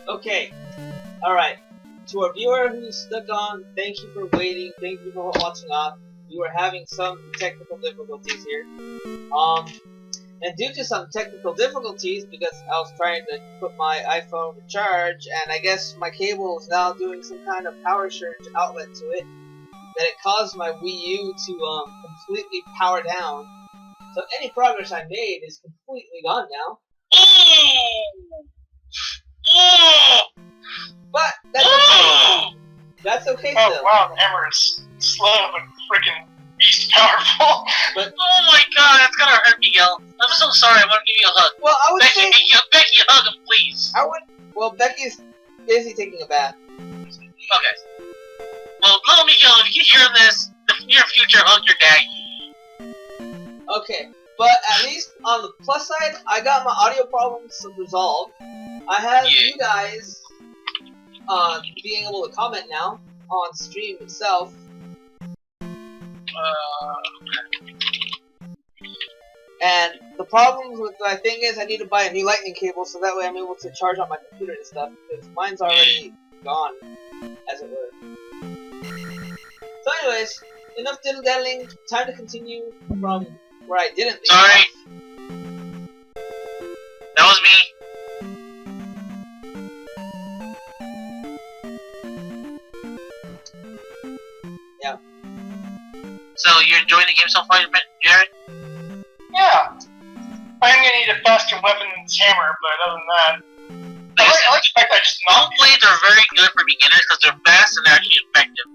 Okay. Alright. To our viewer who stuck on, thank you for waiting. Thank you for watching on. We were having some technical difficulties here. And due to some technical difficulties, because I was trying to put my iPhone to charge, and I guess my cable is now doing some kind of power surge outlet to it, that it caused my Wii U to completely power down. So any progress I made is completely gone now. But that's okay. That's okay still. Oh wow, the hammer is slow but freaking beast powerful. But oh my god, that's gonna hurt Miguel. I'm so sorry. I want to give you a hug. well, I would Becky, say Becky, hug him, please. I would. Well, Becky's busy taking a bath. Okay. Well, little Miguel, if you hear this, in the near future, hug your dad. Okay, but at least on the plus side, I got my audio problems resolved. I have you guys being able to comment now on stream itself. And the problem with my thing is I need to buy a new lightning cable so that way I'm able to charge on my computer and stuff, because mine's already gone, as it were. So anyways, enough diddle-daddling, time to continue from where I didn't leave Sorry. off. That was me. Yeah. So, you're enjoying the game so far, Jared? Yeah. I'm gonna need a faster weapon than this hammer, but other than that, I like the fact that I just Long knocked blades are very good for beginners because they're fast and they're actually effective.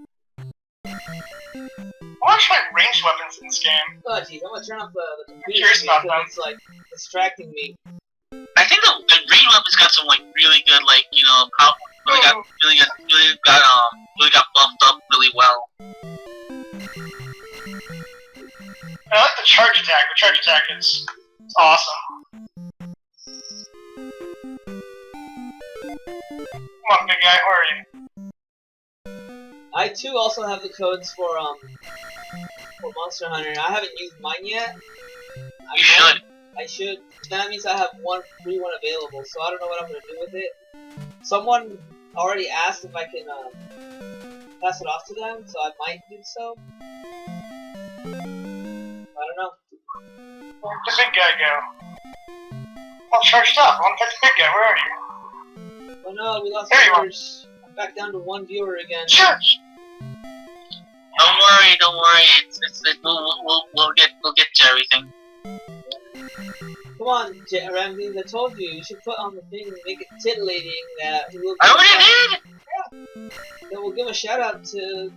I want to try ranged weapons in this game. Oh jeez, I'm gonna turn off the computer Curious about because them. it's like distracting me. I think the range weapons got some like really good really got buffed up really well. I like the charge attack. The charge attack is awesome. Come on, big guy, where are you? I too also have the codes for Monster Hunter. I haven't used mine yet. You should. I should. That means I have one free one available, so I don't know what I'm gonna do with it. Someone already asked if I can pass it off to them, so I might do so. I don't know. Where'd the big guy go? All charged up. I want to fight the big guy. Where are you? Oh no, we lost There you are. viewers. I'm back down to one viewer again. Church! Don't worry. We'll get to everything. Come on, Ramsey, I told you, you should put on the thing and make it titillating that we'll I already did. that we'll give a shout out to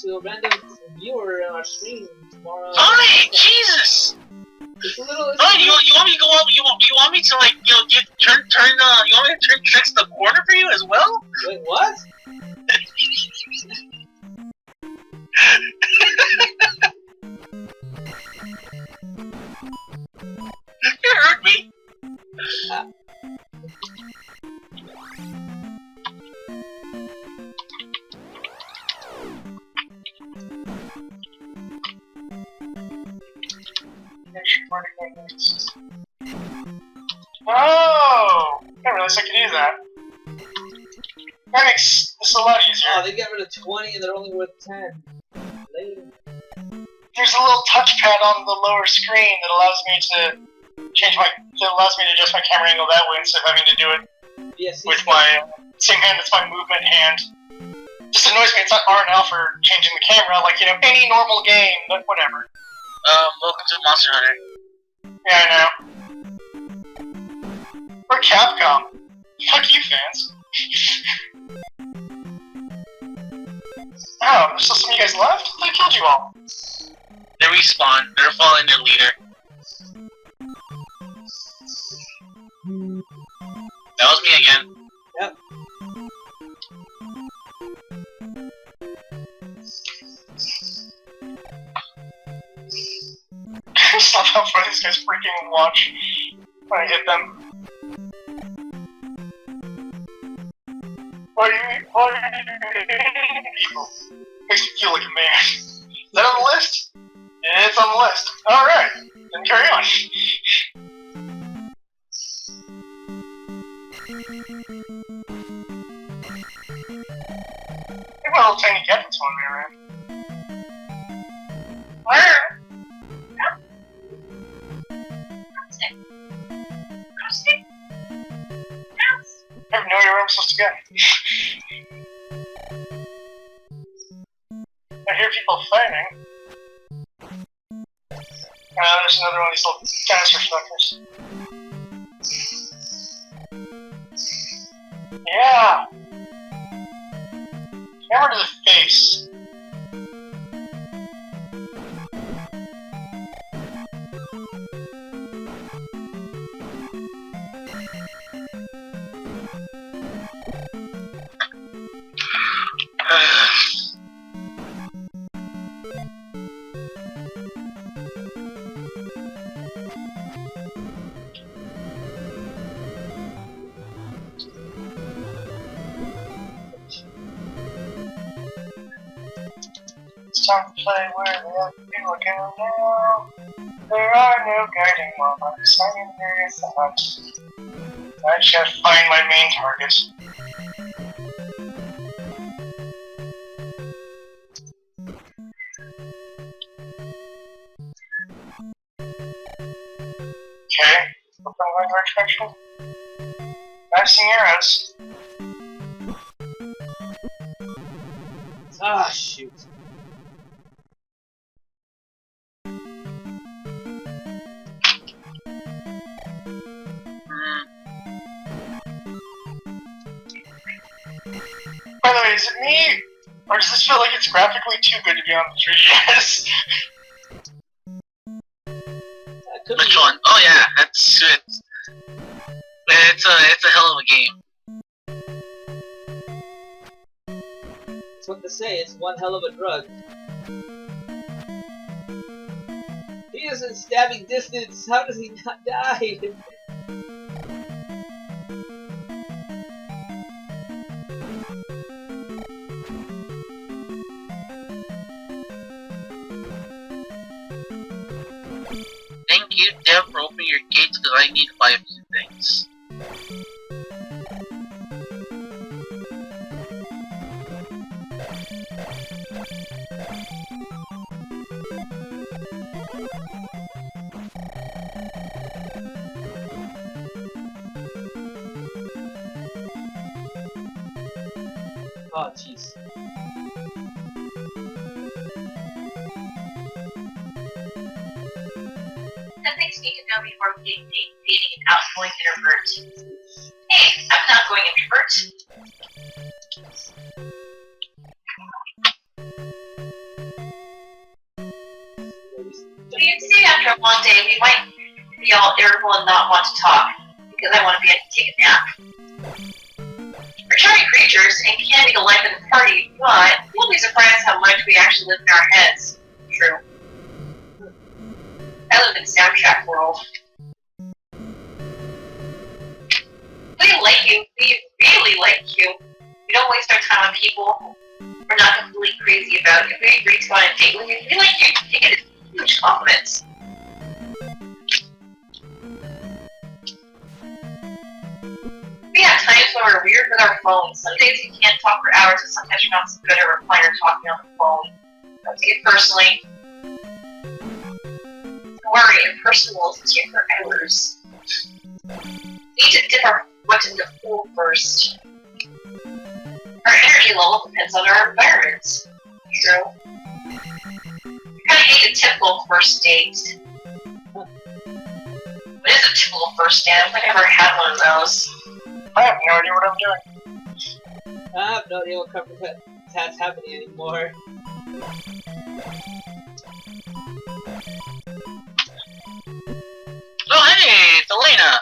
a random viewer on our stream tomorrow. Fine, Jesus. It's a little. Fine, you want me to go up? You want me to like you want me to turn tricks the corner for you as well? Wait, what? You heard me. Oh! I didn't realize I could do that. That makes this a lot easier. Oh, they get rid of 20 and they're only worth 10. Lame. There's a little touchpad on the lower screen that allows me to adjust my camera angle that way instead of having to do it Yes, with my same hand that's my movement hand. Just annoys me, it's not R&L for changing the camera, like, you know, any normal game, but whatever. Welcome to Monster Hunter. Yeah, I know. Or Capcom. Fuck you, fans. Oh, there's still some of you guys left? I killed you all. They respawn. They're following their leader. That was me again. Yep. Stop how far these guys freaking watch when I hit them. What are you people? Makes me feel like a man. Is that on the list? It's on the list. Alright, then carry on. little tiny cat that's one way around. Where? I have no idea where I'm supposed to go. I hear people fighting. There's another one of these little dinosaur fuckers. Yeah! Hammer to the face. It's time to play where the other people go now. There are no guiding marks. I'm in there at the hunt. I just gotta find my main target. Okay, we're going the right direction. I've seen arrows. Ah, shoot. By the way, is it me? Or does this feel like it's graphically too good to be on the 3DS? Which one? Oh yeah, it's a hell of a game. That's what they say, it's one hell of a drug. He is in stabbing distance, how does he not die? Thank you, Dev, for opening your gates because I need to buy a few things. Oh, jeez. Some things you need to know before dating an outgoing introvert. Hey, I'm an outgoing introvert. You'd say after a long day, we might be all irritable and not want to talk, because I want to be able to take a nap. We're charming creatures and can be the life of the party, but you'll be surprised how much we actually live in our heads. True. I live in soundtrack world. We like you. We really like you. We don't waste our time on people we're not completely crazy about. If we agree to go on a date with you, we like you. Take it as huge compliments. We have times when we're weird with our phones. Some days we can't talk for hours, and sometimes you're not so good at replying or talking on the phone. Don't take it personally. Don't worry, impersonal will take for hours. We need to dip our foot in the pool first. Our energy level depends on our environment. True. We kind of hate a typical first date. What is a typical first date? I've never had one of those. I have no idea what I'm doing. I have no idea what that's happening anymore. Oh hey, it's Elena!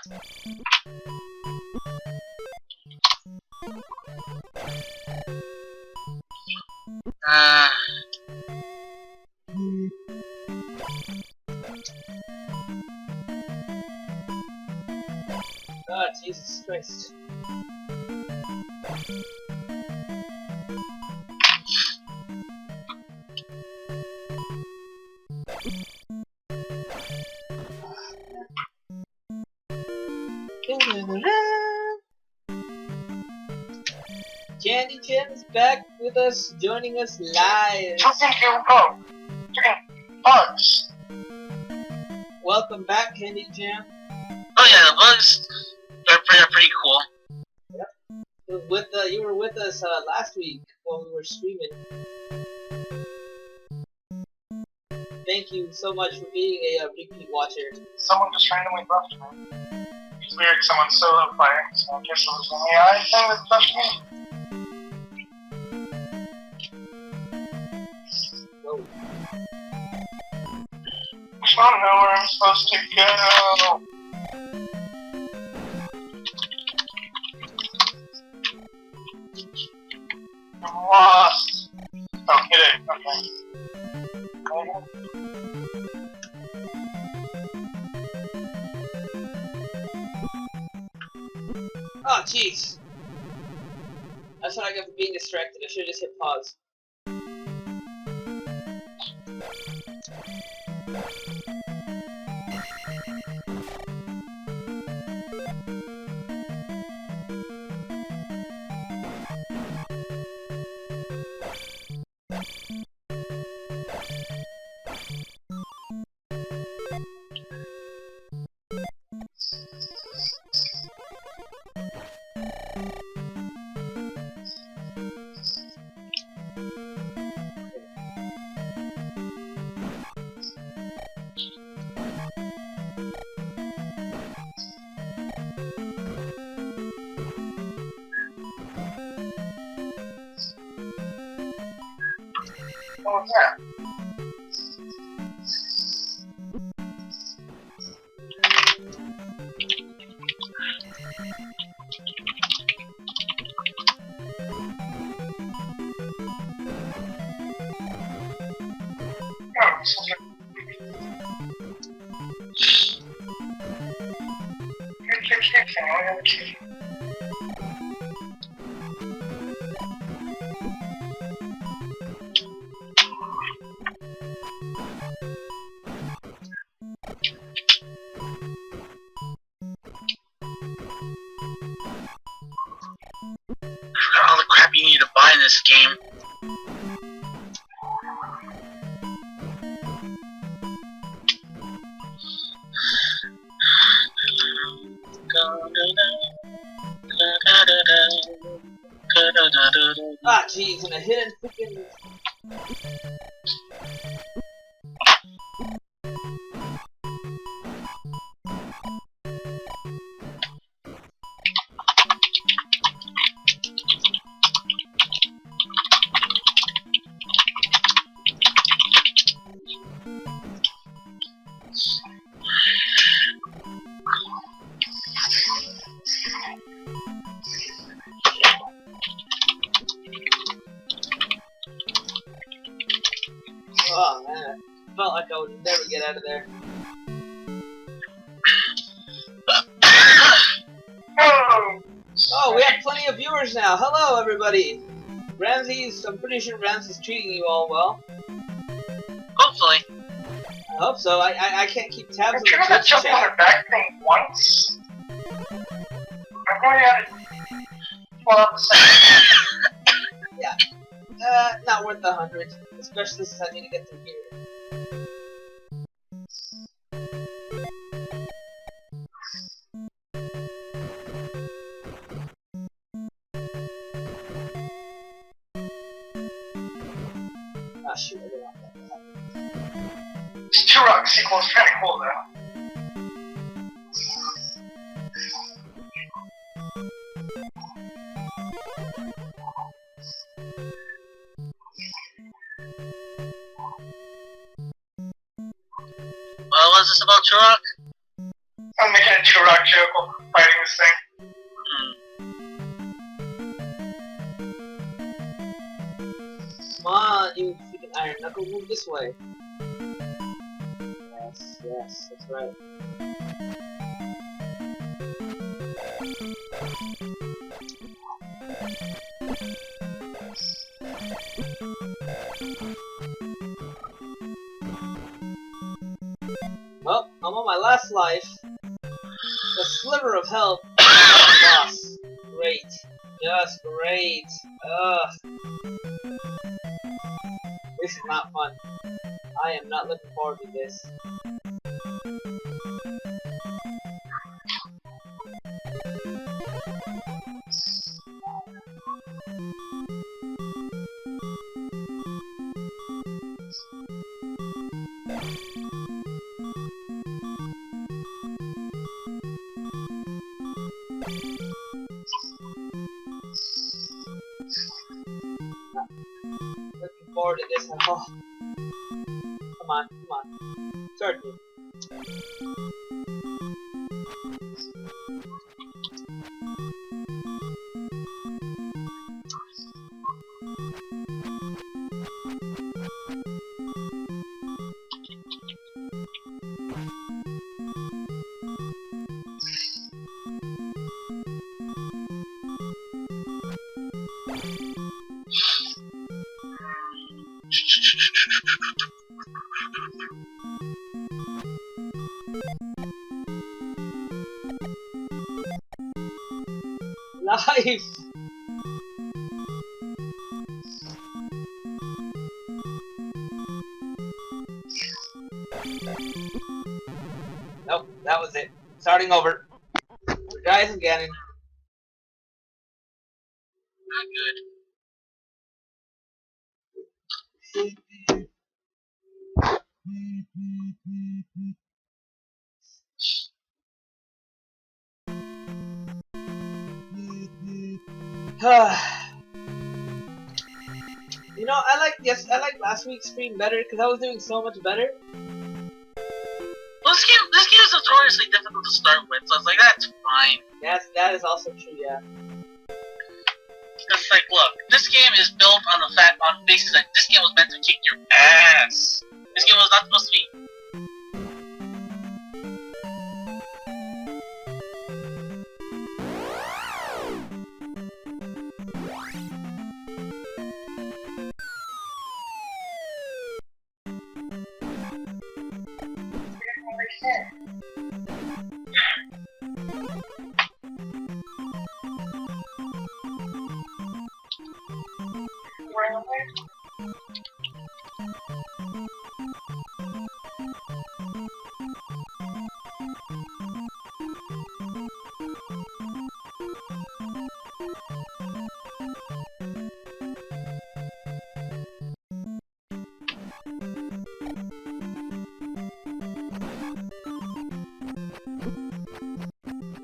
Oh, Jesus Christ. Candy Jam is back with us, joining us live. Bugs. Welcome back, Candy Jam. Oh yeah, the bugs are pretty cool. You were with us last week while we were streaming. Thank you so much for being a repeat watcher. Someone just randomly buffed me. It's weird, someone's solo player, so I guess it was me. I think it's buffed me. Whoa. I don't know where I'm supposed to go. I'm lost. Oh, hit it. Okay. Oh, jeez. That's what I got for being distracted. I should have just hit pause. What was that? Oh, this is All the crap you need to buy in this game. Ah, jeez, and a hidden freaking... Oh, man. I felt like I would never get out of there. Oh, we have plenty of viewers now. Hello, everybody. Ramsey's, I'm pretty sure Ramsey's treating you all well. Hopefully. I hope so. I can't keep tabs on I'm trying the to Twitch jump on chat. the back thing once. I'm going at it. Well, Not worth 100. Especially since I need to get through here. Ah, shoot, I don't want that. this Turok sequel is kind of cool, though. Well, what's this about Turok? I'm making a Turok joke while fighting this thing. Come on, you freaking iron knuckle, move this way. Yes, that's right. Well, I'm on my last life. The sliver of health. Boss. Great. Just great. Ugh. This is not fun. I am not looking forward to this. Looking forward to this at all. Come on, come on. Start me. Life! Nope, that was it. Starting over. Guys again. Not good. You know, I like last week's stream better because I was doing so much better. Well, this game is notoriously difficult to start with, so I was like, that's fine. That is also true, yeah. Because, like, look, this game is built on the fact, on basis that this game was meant to kick your ass. This game was not supposed to be.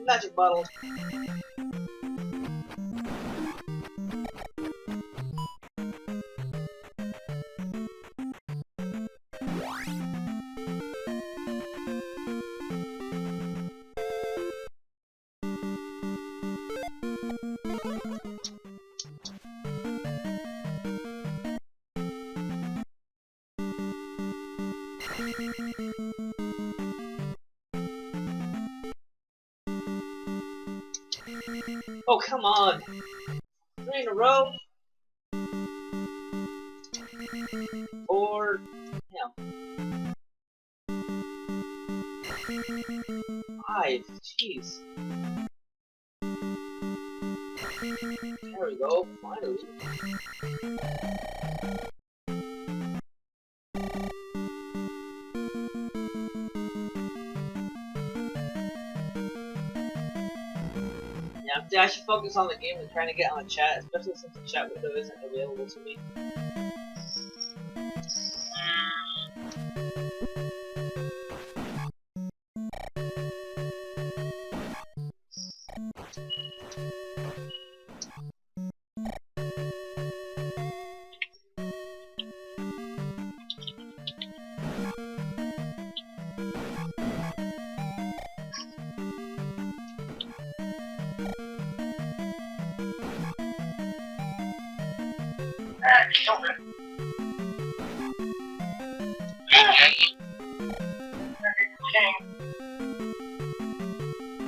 Magic bottle. Oh, come on. 3 in a row. Or, yeah. 5. Jeez. There we go. Finally. Yeah, I should focus on the game and trying to get on the chat, especially since the chat window isn't available to me. Killed it. King.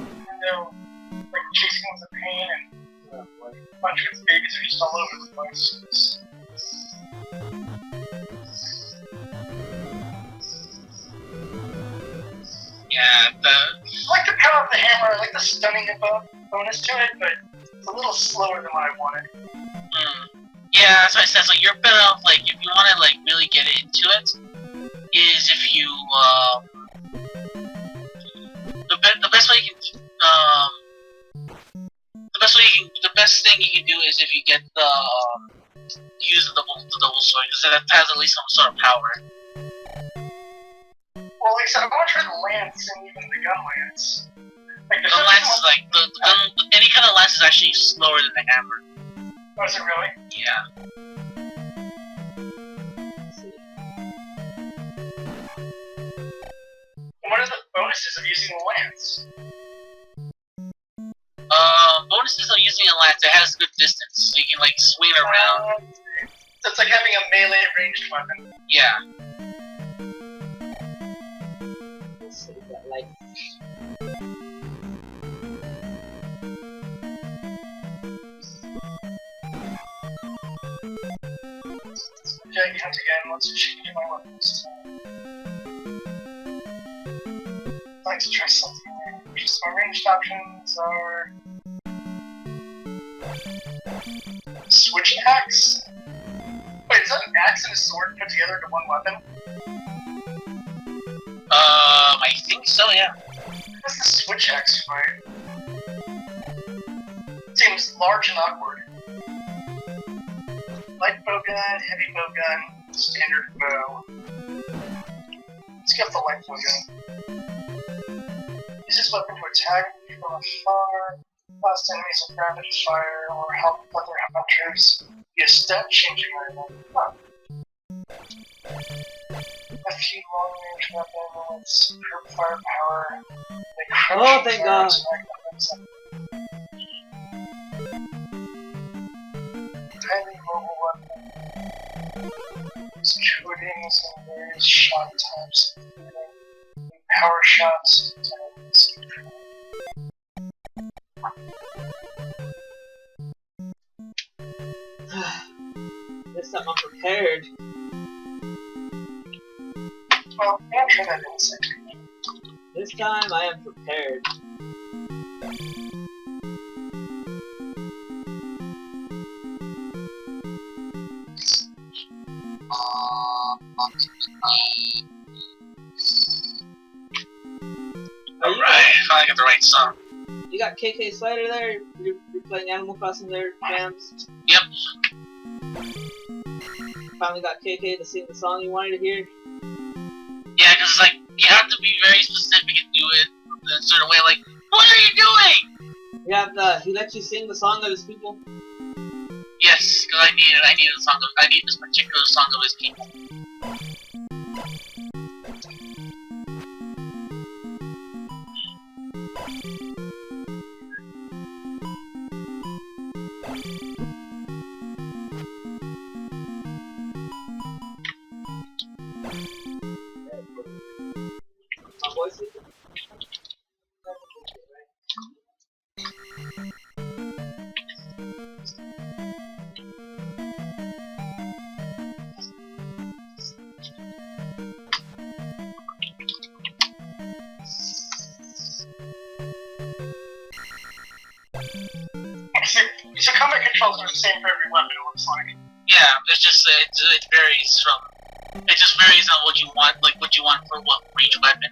And they're like chasing with the pain and like a bunch of babies are just all over the place. Yeah, I like the power of the hammer, I like the stunning bonus to it, but It's a little slower than what I wanted. Yeah, that's what I said. So you're better off, like, if you want to, like, really get into it, is if you, the best way you can, the best thing you can do is if you get use the double sword, because that has at least some sort of power. Well, like I said, I want to try the lance and even the gun lance. Like, The lance is like, the gun, any kind of lance is actually slower than the hammer. Oh, is it really? Yeah. What are the bonuses of using the lance? Bonuses of using a lance, it has good distance, so you can, like, swing around. So it's like having a melee ranged weapon. Yeah. Let's see, got like Okay, count again. Let's change my weapons. I'd like to try something new. Just my ranged options are switch axe. Wait, is that an axe and a sword put together into one weapon? I think so, yeah. What's the switch axe fight? Seems large and awkward. Light bow gun, heavy bow gun, standard bow. Let's get the light bow gun. Use this weapon to attack from afar, blast enemies with rapid fire, or help other hunters. Be a step changing item. Huh. A few long range weapon with superb firepower. Oh, thank God. Highly mobile weapon. Shootings and various shot types, including power shots and escape. this time I'm prepared. Well, I'm sure that insect. This time I am prepared. Alright, I got the right song. You got KK Slider there? You're playing Animal Crossing there, Jams? Yep. Finally got KK to sing the song you wanted to hear? Yeah, because like, you have to be very specific and do it in a certain way, like, what are you doing? You have he lets you sing the song of his people? Yes, because I need this particular song of his people. My voice is So combat controls are the same for every weapon, it looks like. Yeah, it's just, it varies from, it just varies on what you want, like what you want for what for each weapon.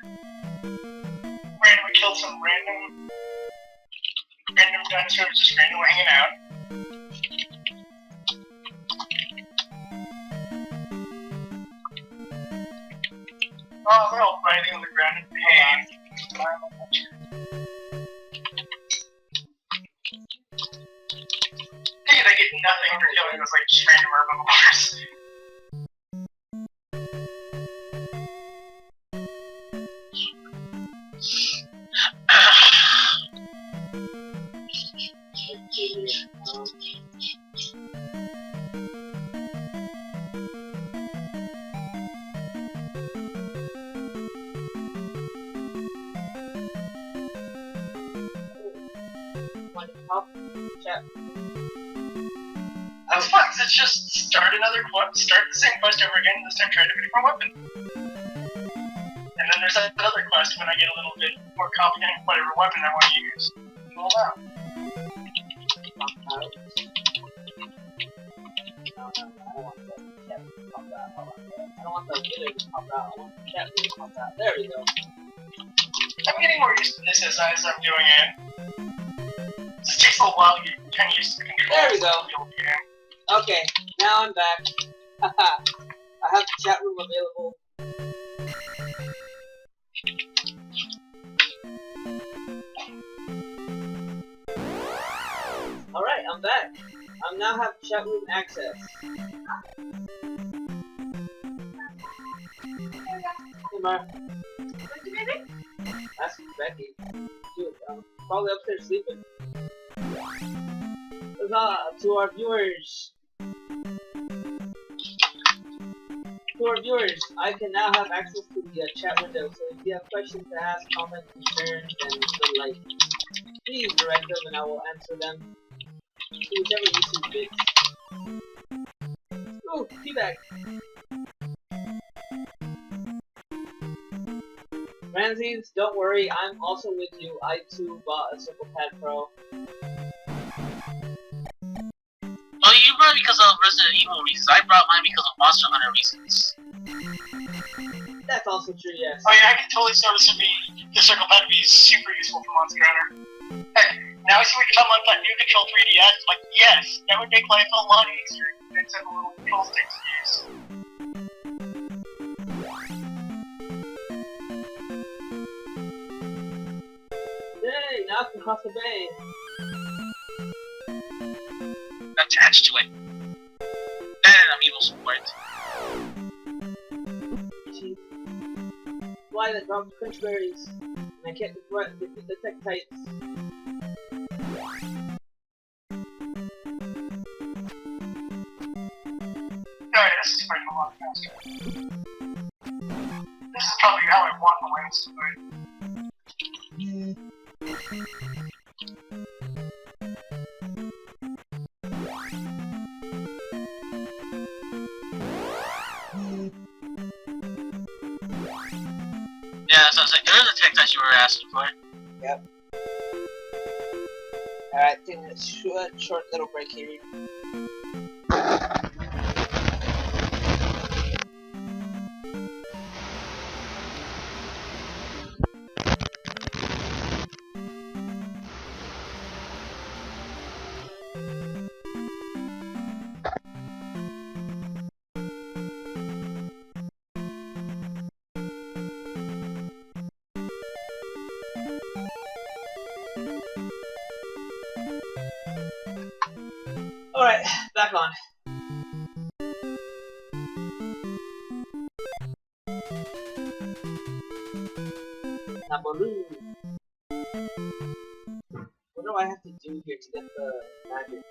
Randomly kill some random dinosaurs just randomly hanging out. Oh, they're all writhing on the ground in pain. Hey, they get nothing for killing those like just random herbivores. Chat. That's fun, 'cause it's just start start the same quest over again, this time try to pick a weapon. And then there's that other quest when I get a little bit more confident in whatever weapon I want to use. Roll out. don't. No, I don't want the chat room to pop out. I don't want the video to pop out. I want the chat room to pop out. There we go. I'm getting more used to this as I'm doing it. This takes a while to get kind of used to the controls. There we go. of the old game. Okay, now I'm back. Haha. I have the chat room available. Alright, I'm back. I now have chat room access. Hey, Mar. That's Becky. Dude, probably upstairs sleeping. To our viewers. I can now have access to the chat window, so if you have questions to ask, comments, concerns, and the like, please direct them and I will answer them to whichever YouTube fits. Ooh, feedback! Ramses, don't worry, I'm also with you. I too bought a Circle Pad Pro. Oh, you brought it because of Resident Evil reasons. I brought mine because of Monster Hunter reasons. That's also true, yes. Oh yeah, I can totally see how this would be. The circle pad would be super useful for Monster Hunter. Hey, now I see we come on that new control 3DS. Like, yes, that would make life a lot easier instead of little control sticks to use. Yay, now I can cross the bay. Attached to it. And amiibo support. Fly that drops crunch berries. And I can't defeat the tech types. Alright, this is pretty a lot faster. This is probably how I want the wings to be. Yeah, so it's like, there's the tech that you were asking for. Yep. Alright, take a short little break here. Alright, back on. Naboru. What do I have to do here to get the magic?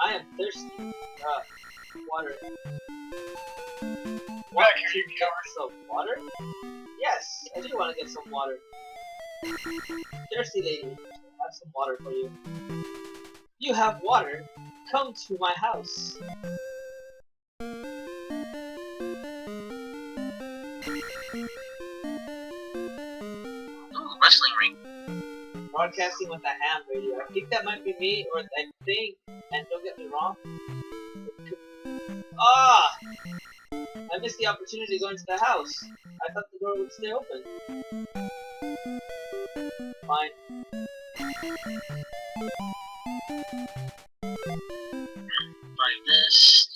I am thirsty. Water. What? Here you Get some water? Yes, I do want to get some water. Thirsty lady, I have some water for you. You have water? Come to my house. Ooh, wrestling ring. Broadcasting with a ham radio. I think that might be me, or I think, and don't get me wrong. Ah! I missed the opportunity to go into the house. I thought the door would stay open. Fine. Like this.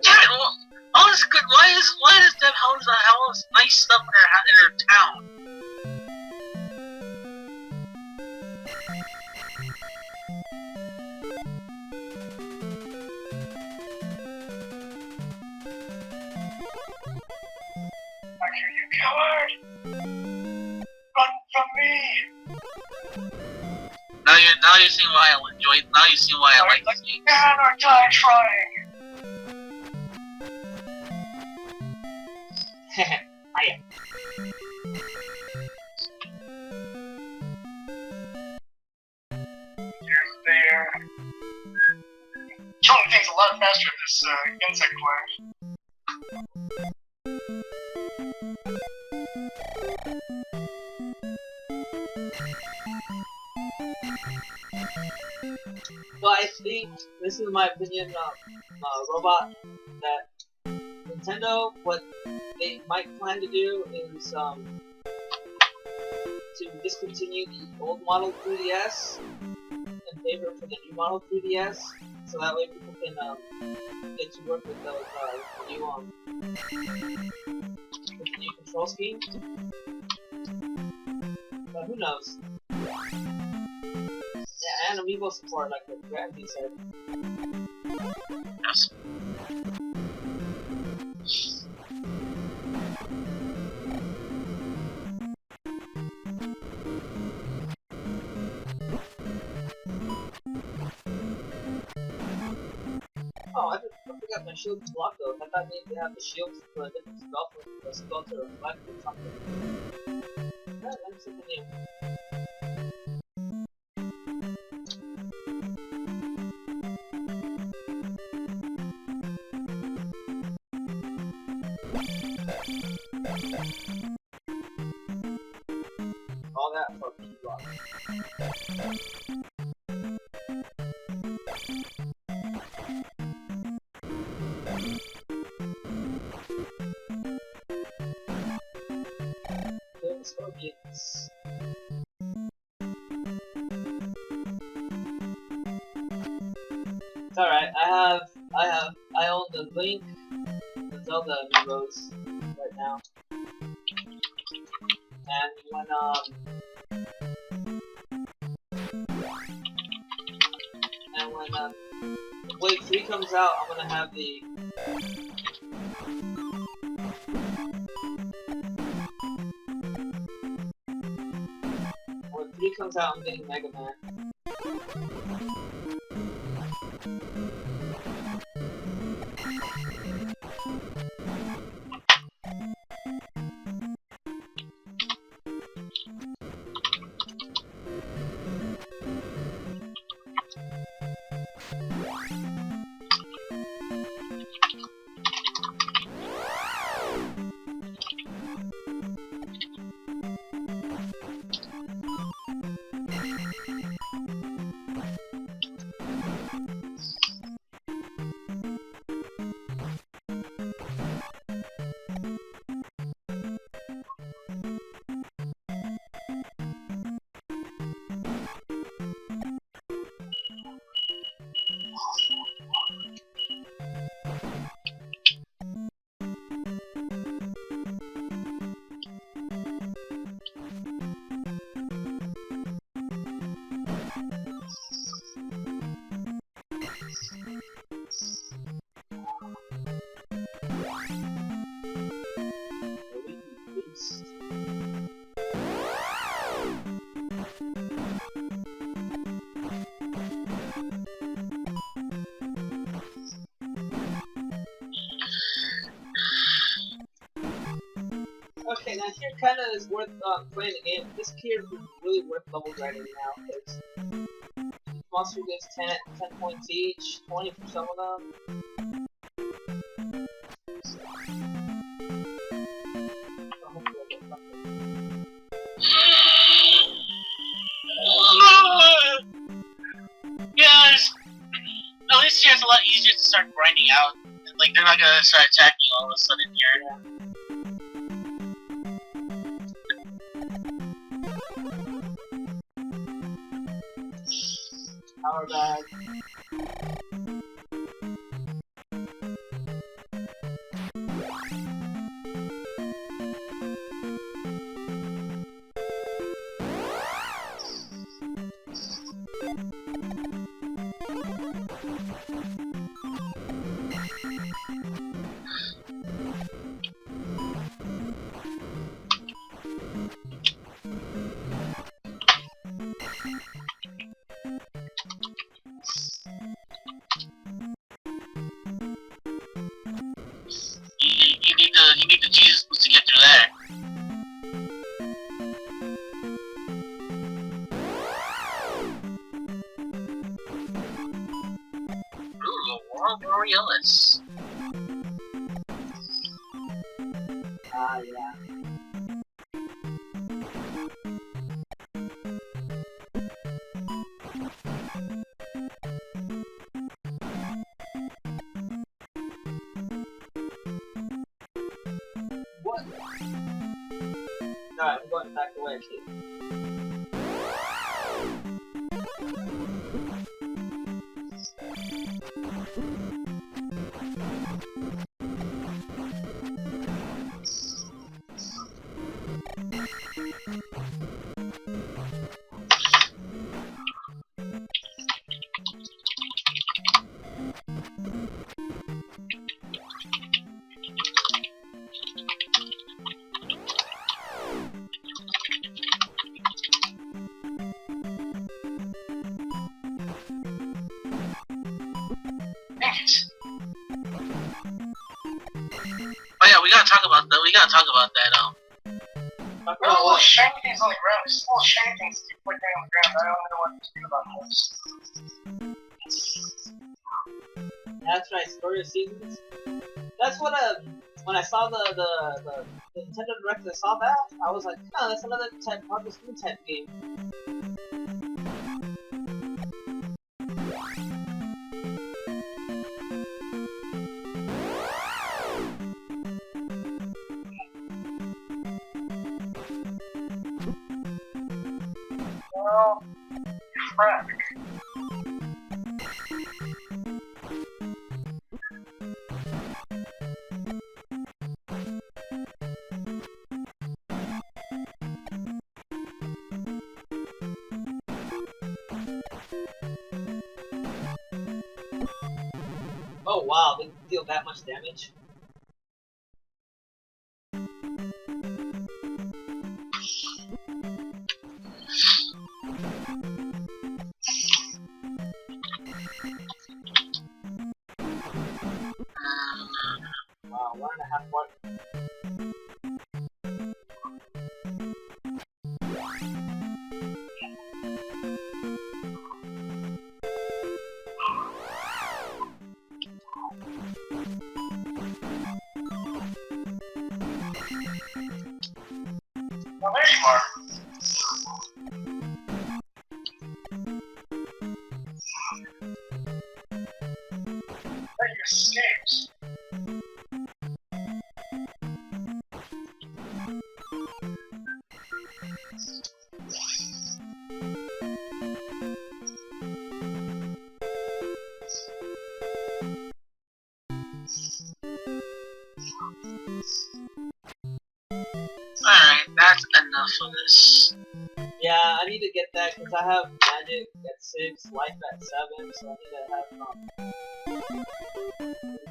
Yeah, well, all this good. Why does Deb have all this nice stuff in her town? Back here, you coward! Run from me! Now you see why I enjoy. Now you see why I like this game. Man or die trying! Hiya. Here's there. Killing things a lot faster with this insect flare. Well, I think this is my opinion. Robot that Nintendo, what they might plan to do is to discontinue the old model 3DS in favor for the new model 3DS, so that way people can get to work with those with the new control scheme. But who knows? Yeah, and amiibo support, like what Gravity said. Yes. Oh, I forgot my shield to block those. I thought maybe they have the shield for a different spell for the spell to reflect or something. Yeah, that's something new. All that for P block. Kill the scorpions. It's alright, I own the Link, the Zelda amiibos right now. And when Wave 3 comes out, I'm gonna have the when 3 comes out, I'm getting Mega Man. Okay, now here kinda is worth playing the game. This here is really worth level grinding now, because each monster gets 10 points each, 20 for some of them. So hopefully I'll get something. Yeah, at least here it's a lot easier to start grinding out. Like, they're not gonna start attacking you all of a sudden here. Yeah. Power bag. Ah, yeah. What? Alright, I'm going back the way I came. Oh yeah, we gotta talk about that. We gotta talk about that. Talk There are about little what? shiny things on the ground. Just little shiny things keep flickering on the ground. I don't know what to do about this. That's right, Story of Seasons. That's what when I saw the Nintendo Direct, I saw that, I was like, oh, that's another type Harvest Moon type game. Well, crap. Oh wow, they deal that much damage. Wow, 1.5 more. Well, there you are. But you escaped. Alright, that's enough of this. Yeah, I need to get that because I have magic at 6, life at 7, so I need to have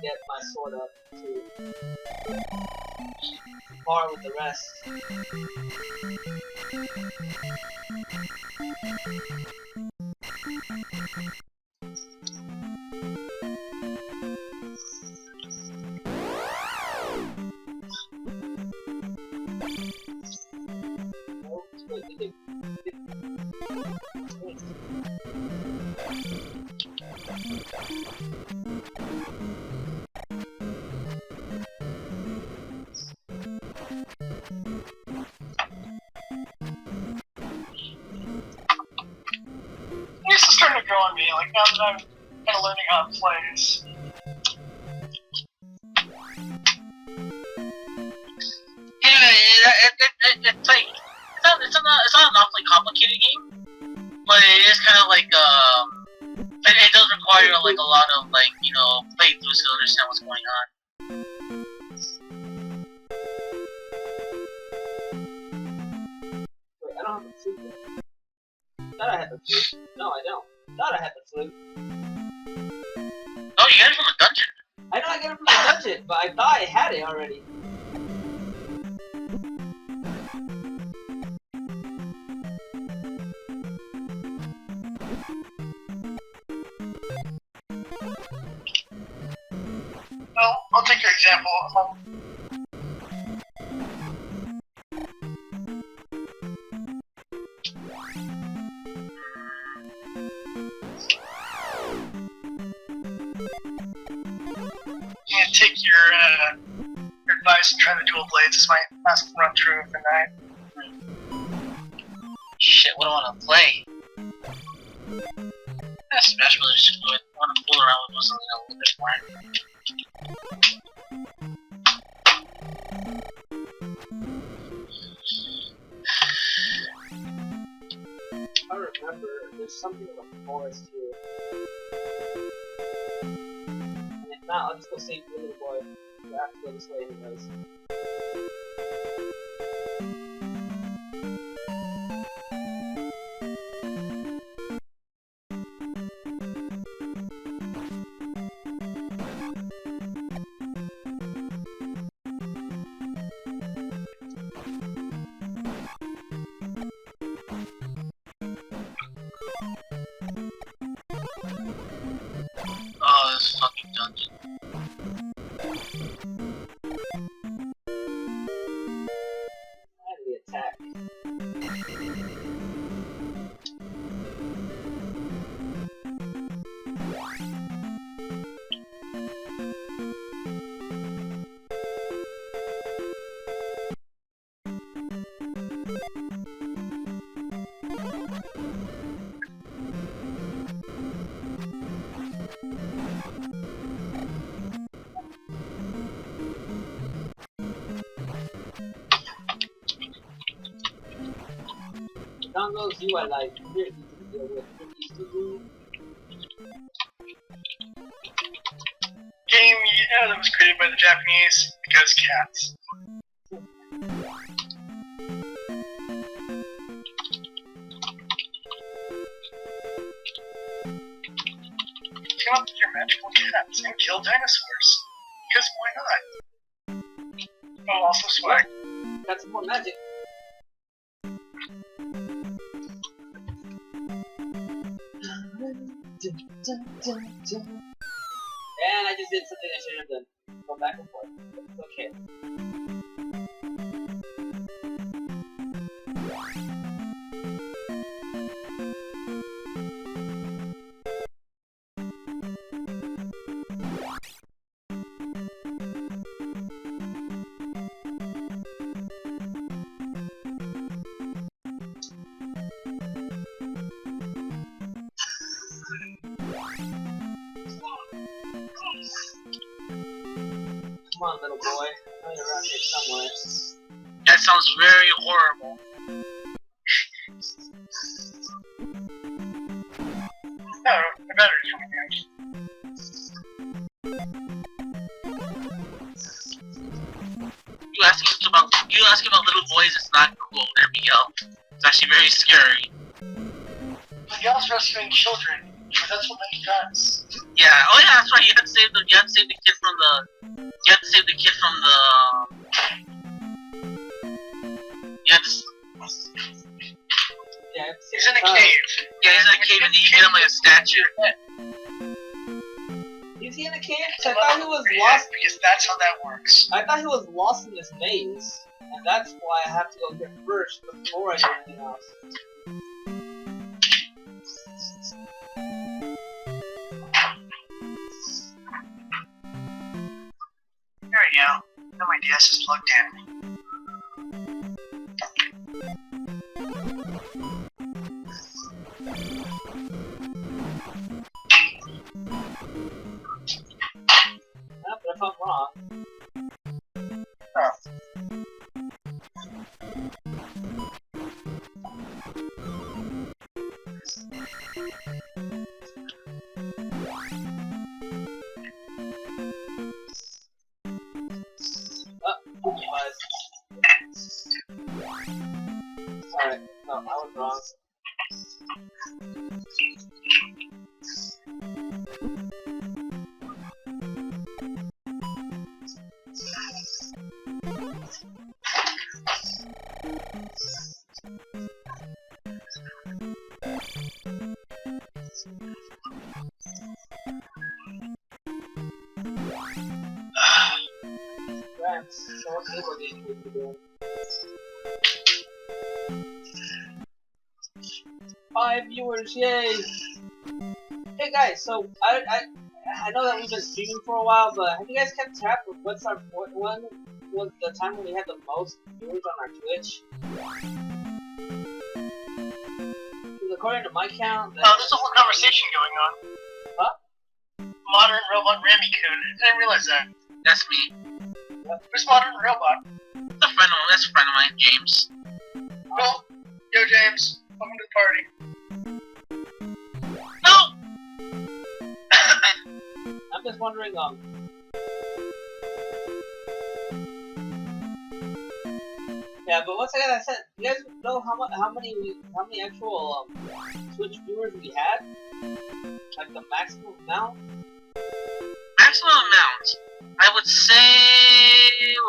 get my sword up to par with the rest. Oh, wait. This is starting to grow on me, like now that I'm kind of learning how it plays. Yeah, it's like it's not an awfully complicated game, but it is kind of like it does require like a lot of like playthroughs to understand what's going on. Wait, I don't have the flute yet. Thought I had the flute. No, I don't. Thought I had the flute. Oh, you get it from a dungeon. I know I got it from the dungeon, but I thought I had it already. Well, I'll take your example. You take your advice on trying the dual blades is my last run through of the night. Shit, what do I want to play? Smash Brothers is good. I want to fool around with something a little bit more. I remember there's something in the forest here. And if not, I'll just go save the little boy. I have to go this way anyways. Oh, this fucking dungeon. And the attack. Dongles you are like really easy to deal with. Pretty easy to do. Game, that was created by the Japanese because cats. Team up with your magical cats and kill dinosaurs. Because why not? Oh, also swag. Got some more magic. And I just did something I shouldn't have done. Go back and forth. It's okay. Come on, little boy. I know you're around here somewhere. That sounds very horrible. No, the battery's coming out. You asking about little boys, it's not cool. There we go. It's actually very scary. But Yell's rescuing children, because that's what Link does. Yeah. Oh yeah, that's right. You had to save the kid from the. You had to save the kid from the. You had to. Yeah, He's in a cave. Yeah, he's in a cave and you get him like a statue. Is he in a cave? I thought he was lost. Because that's how that works. I thought he was lost in this maze, and that's why I have to go here first before I do anything else. There we go. Now my DS is plugged in. But if I'm wrong, Oh. alright, no, I was wrong. Ramps, so what table do you need to do? 5 viewers, yay! Hey guys, so I know that we've been streaming for a while, but have you guys kept track of what's our was the time when we had the most viewers on our Twitch. Because according to my count, Oh, there's a whole conversation going on. Huh? Modern Robot Ramikun. I didn't realize that. That's me. Who's Modern Robot? That's a friend of mine, James. Well, yo James, welcome to the party. No! I'm just wondering, yeah, but once again, I said, you guys know how many actual Twitch viewers we had? Like the maximum amount? Maximum amount. I would say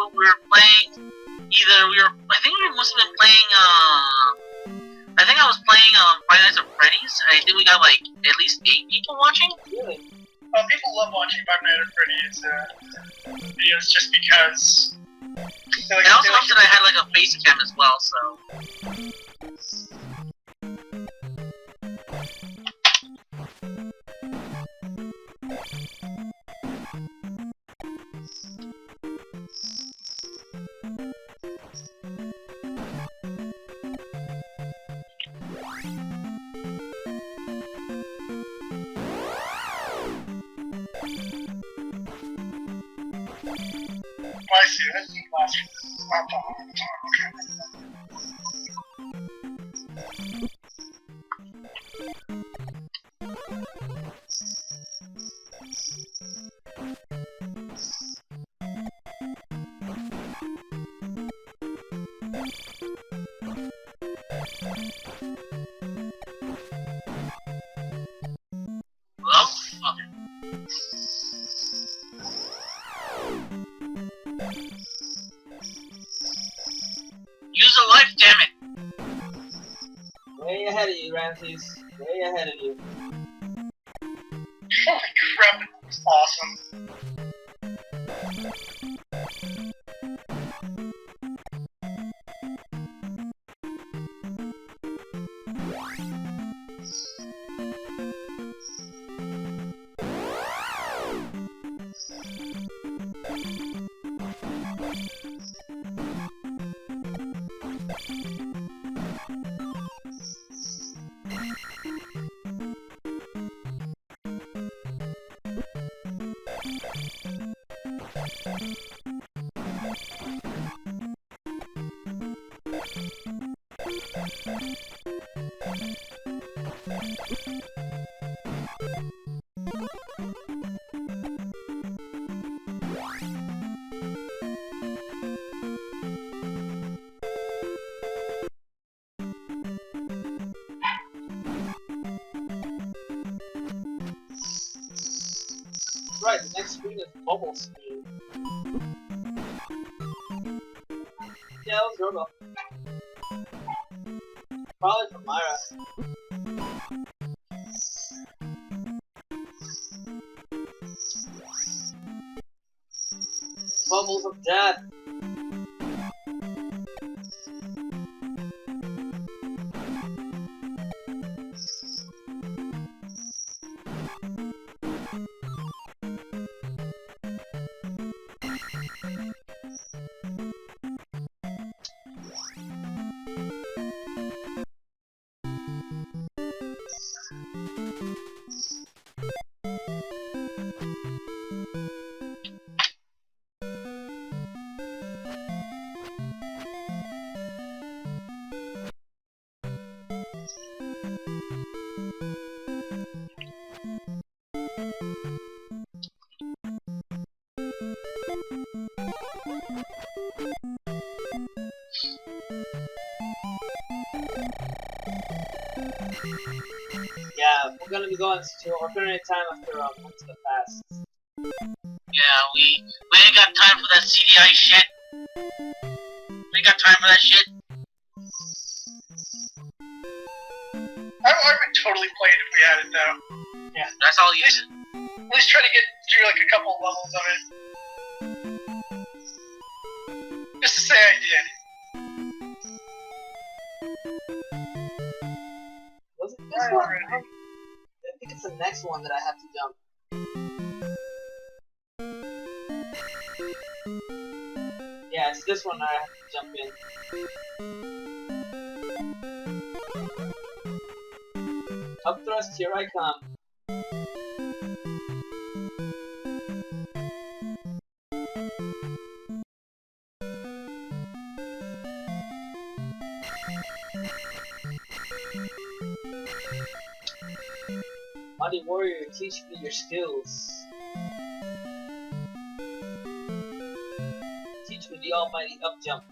when we were playing, I think we must have been playing, I think I was playing, Five Nights at Freddy's. I think we got, like, at least 8 people watching. Really? People love watching Five Nights at Freddy's videos just because. It also helps that I had, like, a face cam as well, so. I see, that's the last Hello? Okay. Use a life, damn it! Way ahead of you, Ramses. Way ahead of you. Holy crap, that's awesome. Right, the next screen is bubble screen. Yeah, that was Robo. Probably from Myra. Bubbles of death. Yeah, we're gonna be going to alternate time after Months of the Past. Yeah, we ain't got time for that CDI shit. We ain't got time for that shit. I would totally play it if we had it though. Yeah, that's all you should. At least try to get through like a couple levels of it. Just to say I did. Was it this Right, one? already. I think it's the next one that I have to jump. Yeah, it's this one I have to jump in. Up thrust, here I come. Mighty warrior, teach me your skills. Teach me the almighty up jump.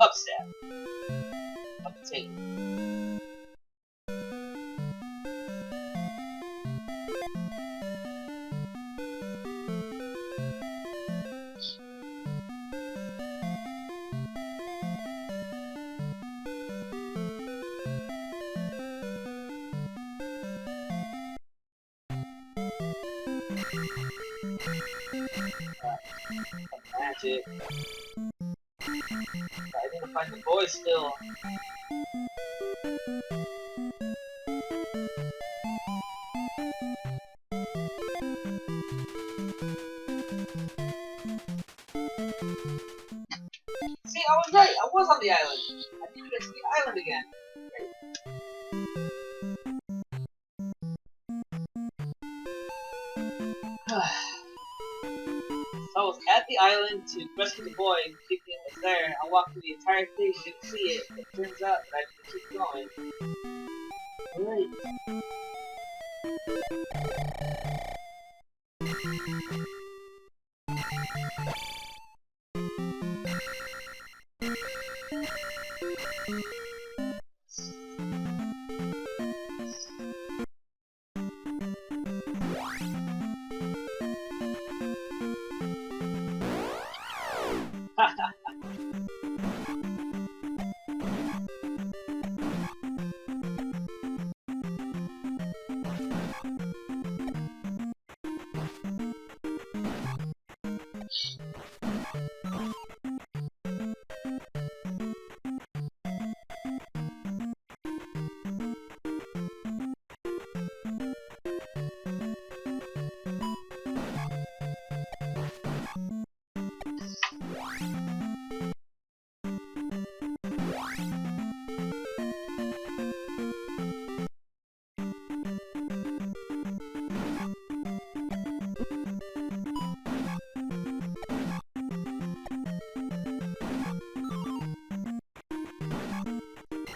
Up stab. Up take. Magic. I need to find the boy still. See, I was right. I was on the island. I need to get to the island again. So I was at the island to rescue the boy, thinking it was there. I walked through the entire thing, didn't see it. It turns out that I need to keep going. Alright.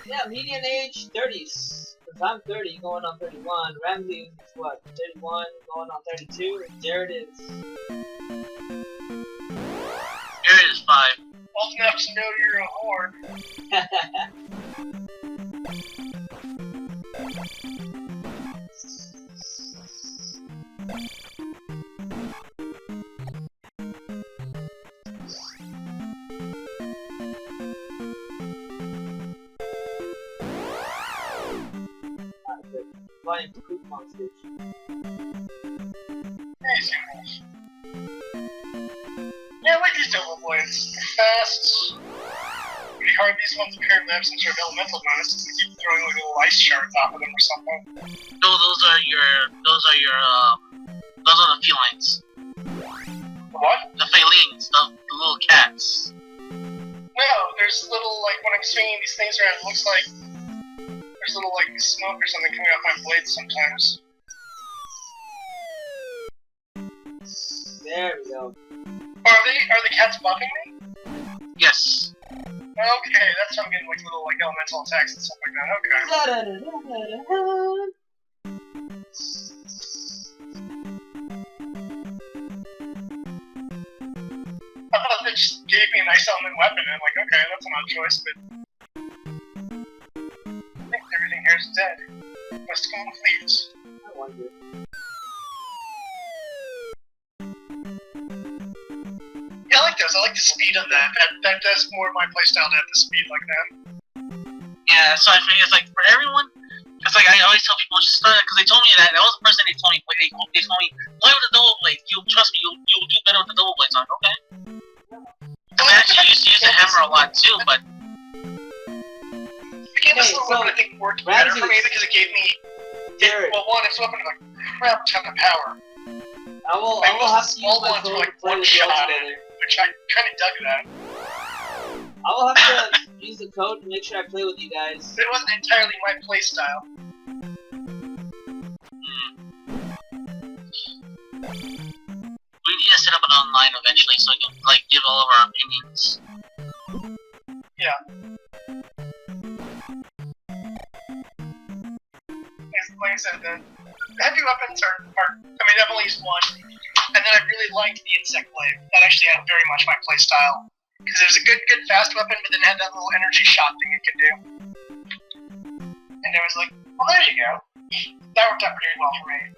Yeah, median age 30s. Because I'm 30, going on 31. Ramsey is what, 31, going on 32. And Jared is. Jared is 5. Old enough to know you're a whore. Flying to coupon stage. Yeah, I like these double blades. They're fast. Pretty hard these ones appear in since your elemental bonus. They keep throwing like little ice shards off of them or something. No, those are the felines. What? The felines, the little cats. No, there's little, like, when I'm swinging these things around, it looks like there's little, like, smoke or something coming off my blades sometimes. There we go. Are the cats buffing me? Yes. Okay, that's how I'm getting, like, little, like, elemental attacks and stuff like that. Okay. I thought they just gave me a nice element weapon, and I'm like, okay, that's an odd choice, but I think everything here is dead. Must complete. I wonder. Yeah, I like those. I like the speed on that. That does more of my playstyle to have the speed like that. Yeah, so I think it's like for everyone, it's like I always tell people just start because they told me that was the first thing they told me. They told me play with the double blades. You'll trust me. You'll do better with the double blades. I'm like, okay. I mean, actually, I used to use the hammer a lot too, but The game is little weapon I think worked better for me because it gave me. Well, one, it's a weapon of like crap ton of power. I will have to use small my ones phone were to like play one with you all shot, together. which I kind of dug that. I will have to use the code to make sure I play with you guys. But it wasn't entirely my playstyle. We need to set up an online eventually so we can like give all of our opinions. Yeah. Like I said, the heavy weapons are I mean, I've only used one. And then I really liked the insect blade. That actually had very much my playstyle. Because it was a good fast weapon, but then it had that little energy shot thing it could do. And I was like, well, there you go. That worked out pretty well for me.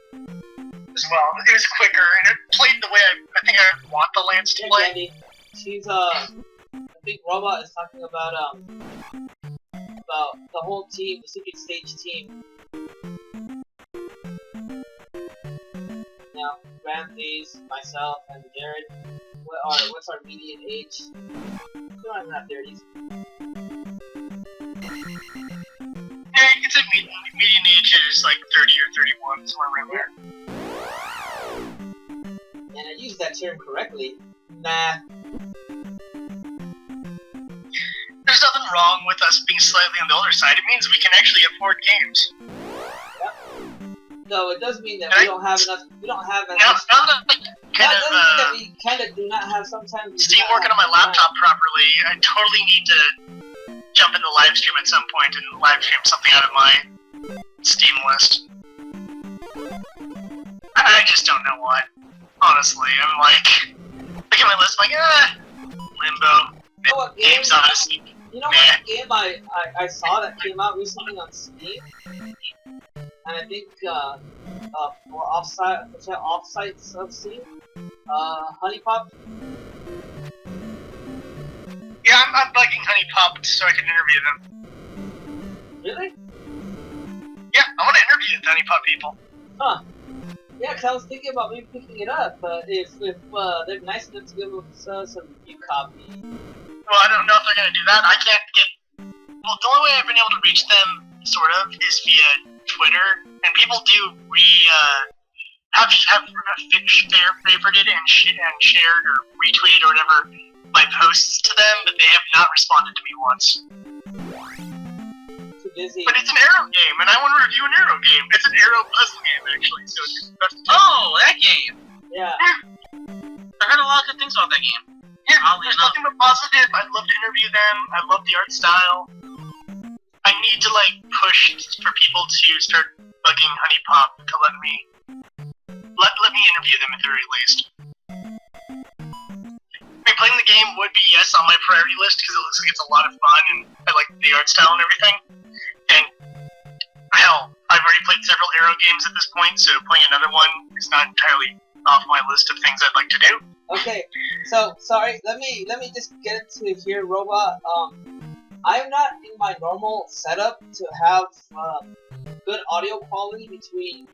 As well. It was quicker, and it played the way I think I want the Lance to play. Andy, she's I think Robot is talking about the whole team, the secret stage team. Now, Ramses, myself, and Jared. What's our median age? We're not in our 30s. Yeah, you could say median age is like 30 or 31, somewhere around there. And I used that term correctly. Nah. There's nothing wrong with us being slightly on the older side. It means we can actually afford games. No, it does mean that we don't have enough. We don't have enough. Now that That doesn't mean that we kind of do not have sometimes. Steam working on my laptop properly, I totally need to jump in the live stream at some point and live stream something out of my Steam list. I just don't know what. Honestly, I'm like, look at my list, I'm like, Limbo, You know what game? Games Odyssey. You know what game I saw that came out recently on Steam? And I think more offsites of Steam. Honey Pop. Yeah, I'm bugging Honey Pop so I can interview them. Really? Yeah, I want to interview the Honey Pop people. Huh. Yeah, 'cause I was thinking about maybe picking it up, but if they're nice enough to give us some review copy. Well, I don't know if they're gonna do that. I can't get. Well, the only way I've been able to reach them, sort of, is via Twitter, and people do have favorited and shared or retweeted or whatever my posts to them, but they have not responded to me once. Too busy. But it's an Arrow game, and I want to review an Arrow game. It's an Arrow puzzle game, actually, so it's best to oh, that game! Yeah. I heard a lot of good things about that game. Yeah, Oddly there's enough. nothing but positive. I'd love to interview them. I love the art style. I need to, like, push for people to start bugging Honey Pop to let me interview them at the very least. I mean, playing the game would be, yes, on my priority list, because it looks like it's a lot of fun, and I like the art style and everything. And, hell, I've already played several Arrow games at this point, so playing another one is not entirely off my list of things I'd like to do. Okay, so sorry. Let me just get into here, Robot. I'm not in my normal setup to have good audio quality between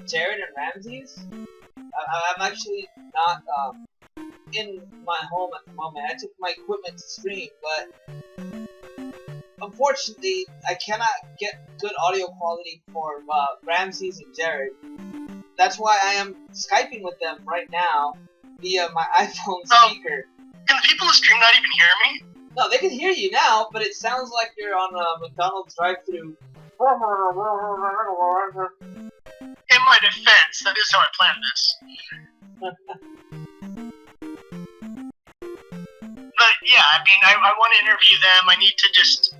Jared and Ramses. I'm actually not in my home at the moment. I took my equipment to stream, but unfortunately, I cannot get good audio quality for Ramses and Jared. That's why I am Skyping with them right now via my iPhone speaker. Can the people in the stream not even hear me? No, they can hear you now, but it sounds like you're on a McDonald's drive-thru. In my defense, that is how I planned this. But yeah, I mean, I want to interview them. I need to just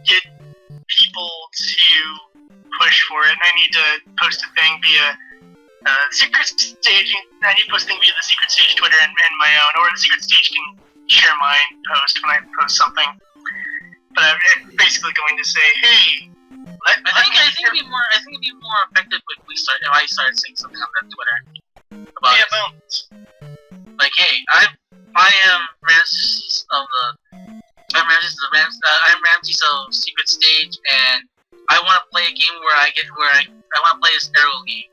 get people to push for it. I need to post a thing via secret stage. I need to post a thing via the secret stage Twitter and my own, or the secret stage can share my post when I post something. But I'm basically going to say, hey, I think it'd be more effective if I started saying something on that Twitter about it. Like, hey, I am Ramses of Ramses of Secret Stage, and I want to play a game where I want to play this Arrow game.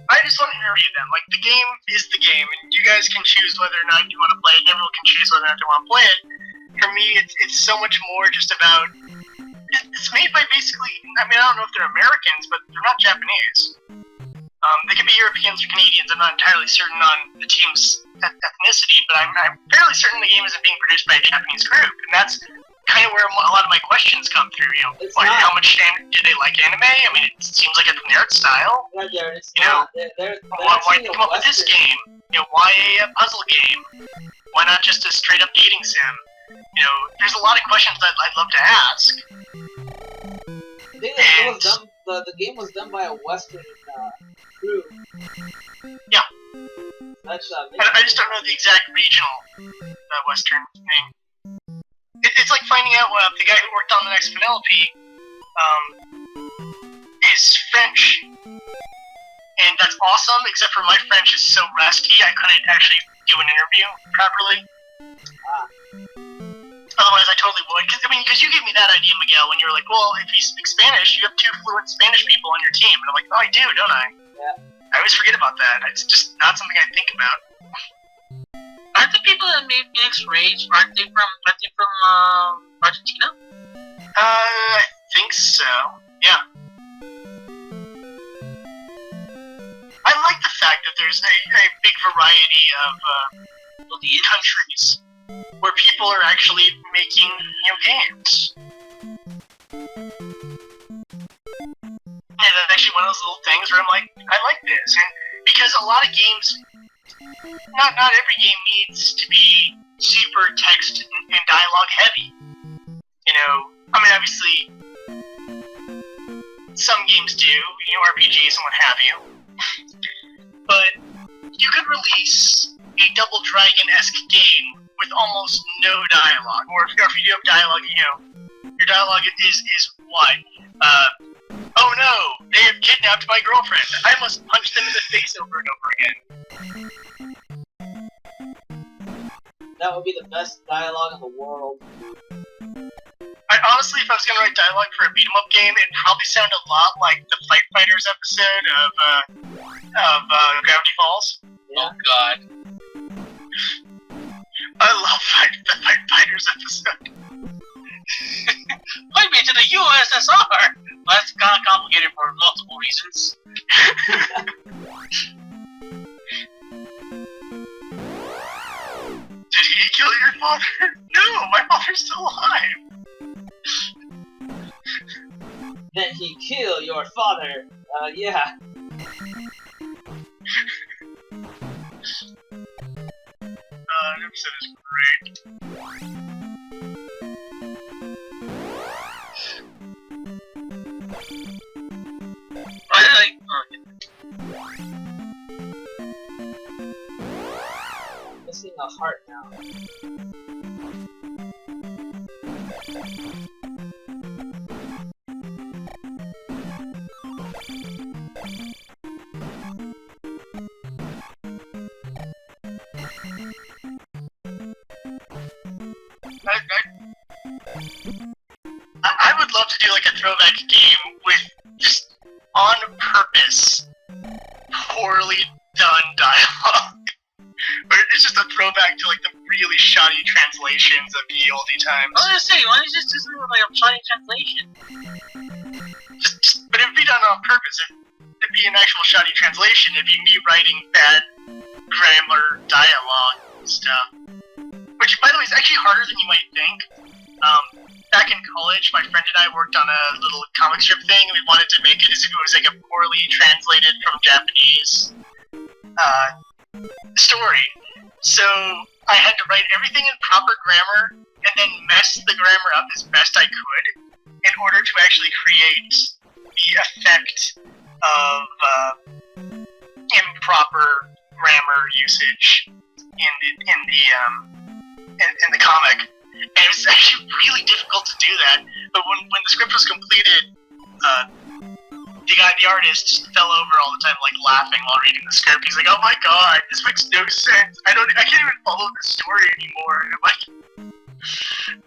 I just want to interview them. Like, the game is the game, and you guys can choose whether or not you want to play it, and everyone can choose whether or not they want to play it. For me, it's so much more just about... It's made by basically... I mean, I don't know if they're Americans, but they're not Japanese. They could be Europeans or Canadians. I'm not entirely certain on the team's ethnicity, but I'm fairly certain the game isn't being produced by a Japanese group, and that's kind of where a lot of my questions come through. You know, how much do they like anime? I mean, it seems like it's from the art style. Yeah, Jared, it's You know, not. They're why did they come up with this game? You know, why a puzzle game? Why not just a straight up dating sim? You know, there's a lot of questions that I'd love to ask. I think it was done. The game was done by a Western crew. Yeah. That's I just don't know the exact regional Western name. It's like finding out the guy who worked on the next Penelope is French. And that's awesome, except for my French is so rusty I couldn't actually do an interview properly. Otherwise, I totally would. Because you gave me that idea, Miguel, when you were like, well, if you speak Spanish, you have 2 fluent Spanish people on your team. And I'm like, oh, I do, don't I? Yeah. I always forget about that. It's just not something I think about. Aren't the people that made Phoenix Rage, aren't they from Argentina? I think so. Yeah. I like the fact that there's a big variety of countries where people are actually making, games. And that's actually one of those little things where I'm like, I like this. And because a lot of games, not every game needs to be super text and dialogue heavy. You know, I mean, obviously, some games do, RPGs and what have you. But you could release a Double Dragon-esque game with almost no dialogue, or if you have dialogue, your dialogue is what? Oh no, they have kidnapped my girlfriend. I must punch them in the face over and over again. That would be the best dialogue in the world. Honestly, if I was gonna write dialogue for a beat 'em up game, it'd probably sound a lot like the Fight Fighters episode of Gravity Falls. Yeah. Oh god. I love the Fight Fighters episode. Point me to the USSR! Well, that's kind of complicated for multiple reasons. Did he kill your father? No, my father's still alive. Did he kill your father? Yeah. That episode is great. Missing a heart now. I would love to do like a throwback game with just on purpose poorly done dialogue. Where it's just a throwback to like the really shoddy translations of the oldie times. I was gonna say, why don't you just do something like a shoddy translation? But it would be done on purpose. It'd be an actual shoddy translation. It'd be me writing bad grammar, dialogue, and stuff. Which, by the way, is actually harder than you might think. Back in college, my friend and I worked on a little comic strip thing, and we wanted to make it as if it was like a poorly translated from Japanese story. So I had to write everything in proper grammar, and then mess the grammar up as best I could in order to actually create the effect of improper grammar usage in the comic. And it was actually really difficult to do that. But when the script was completed, the artist fell over all the time, like laughing while reading the script. He's like, "Oh my god, this makes no sense. I can't even follow the story anymore." And I'm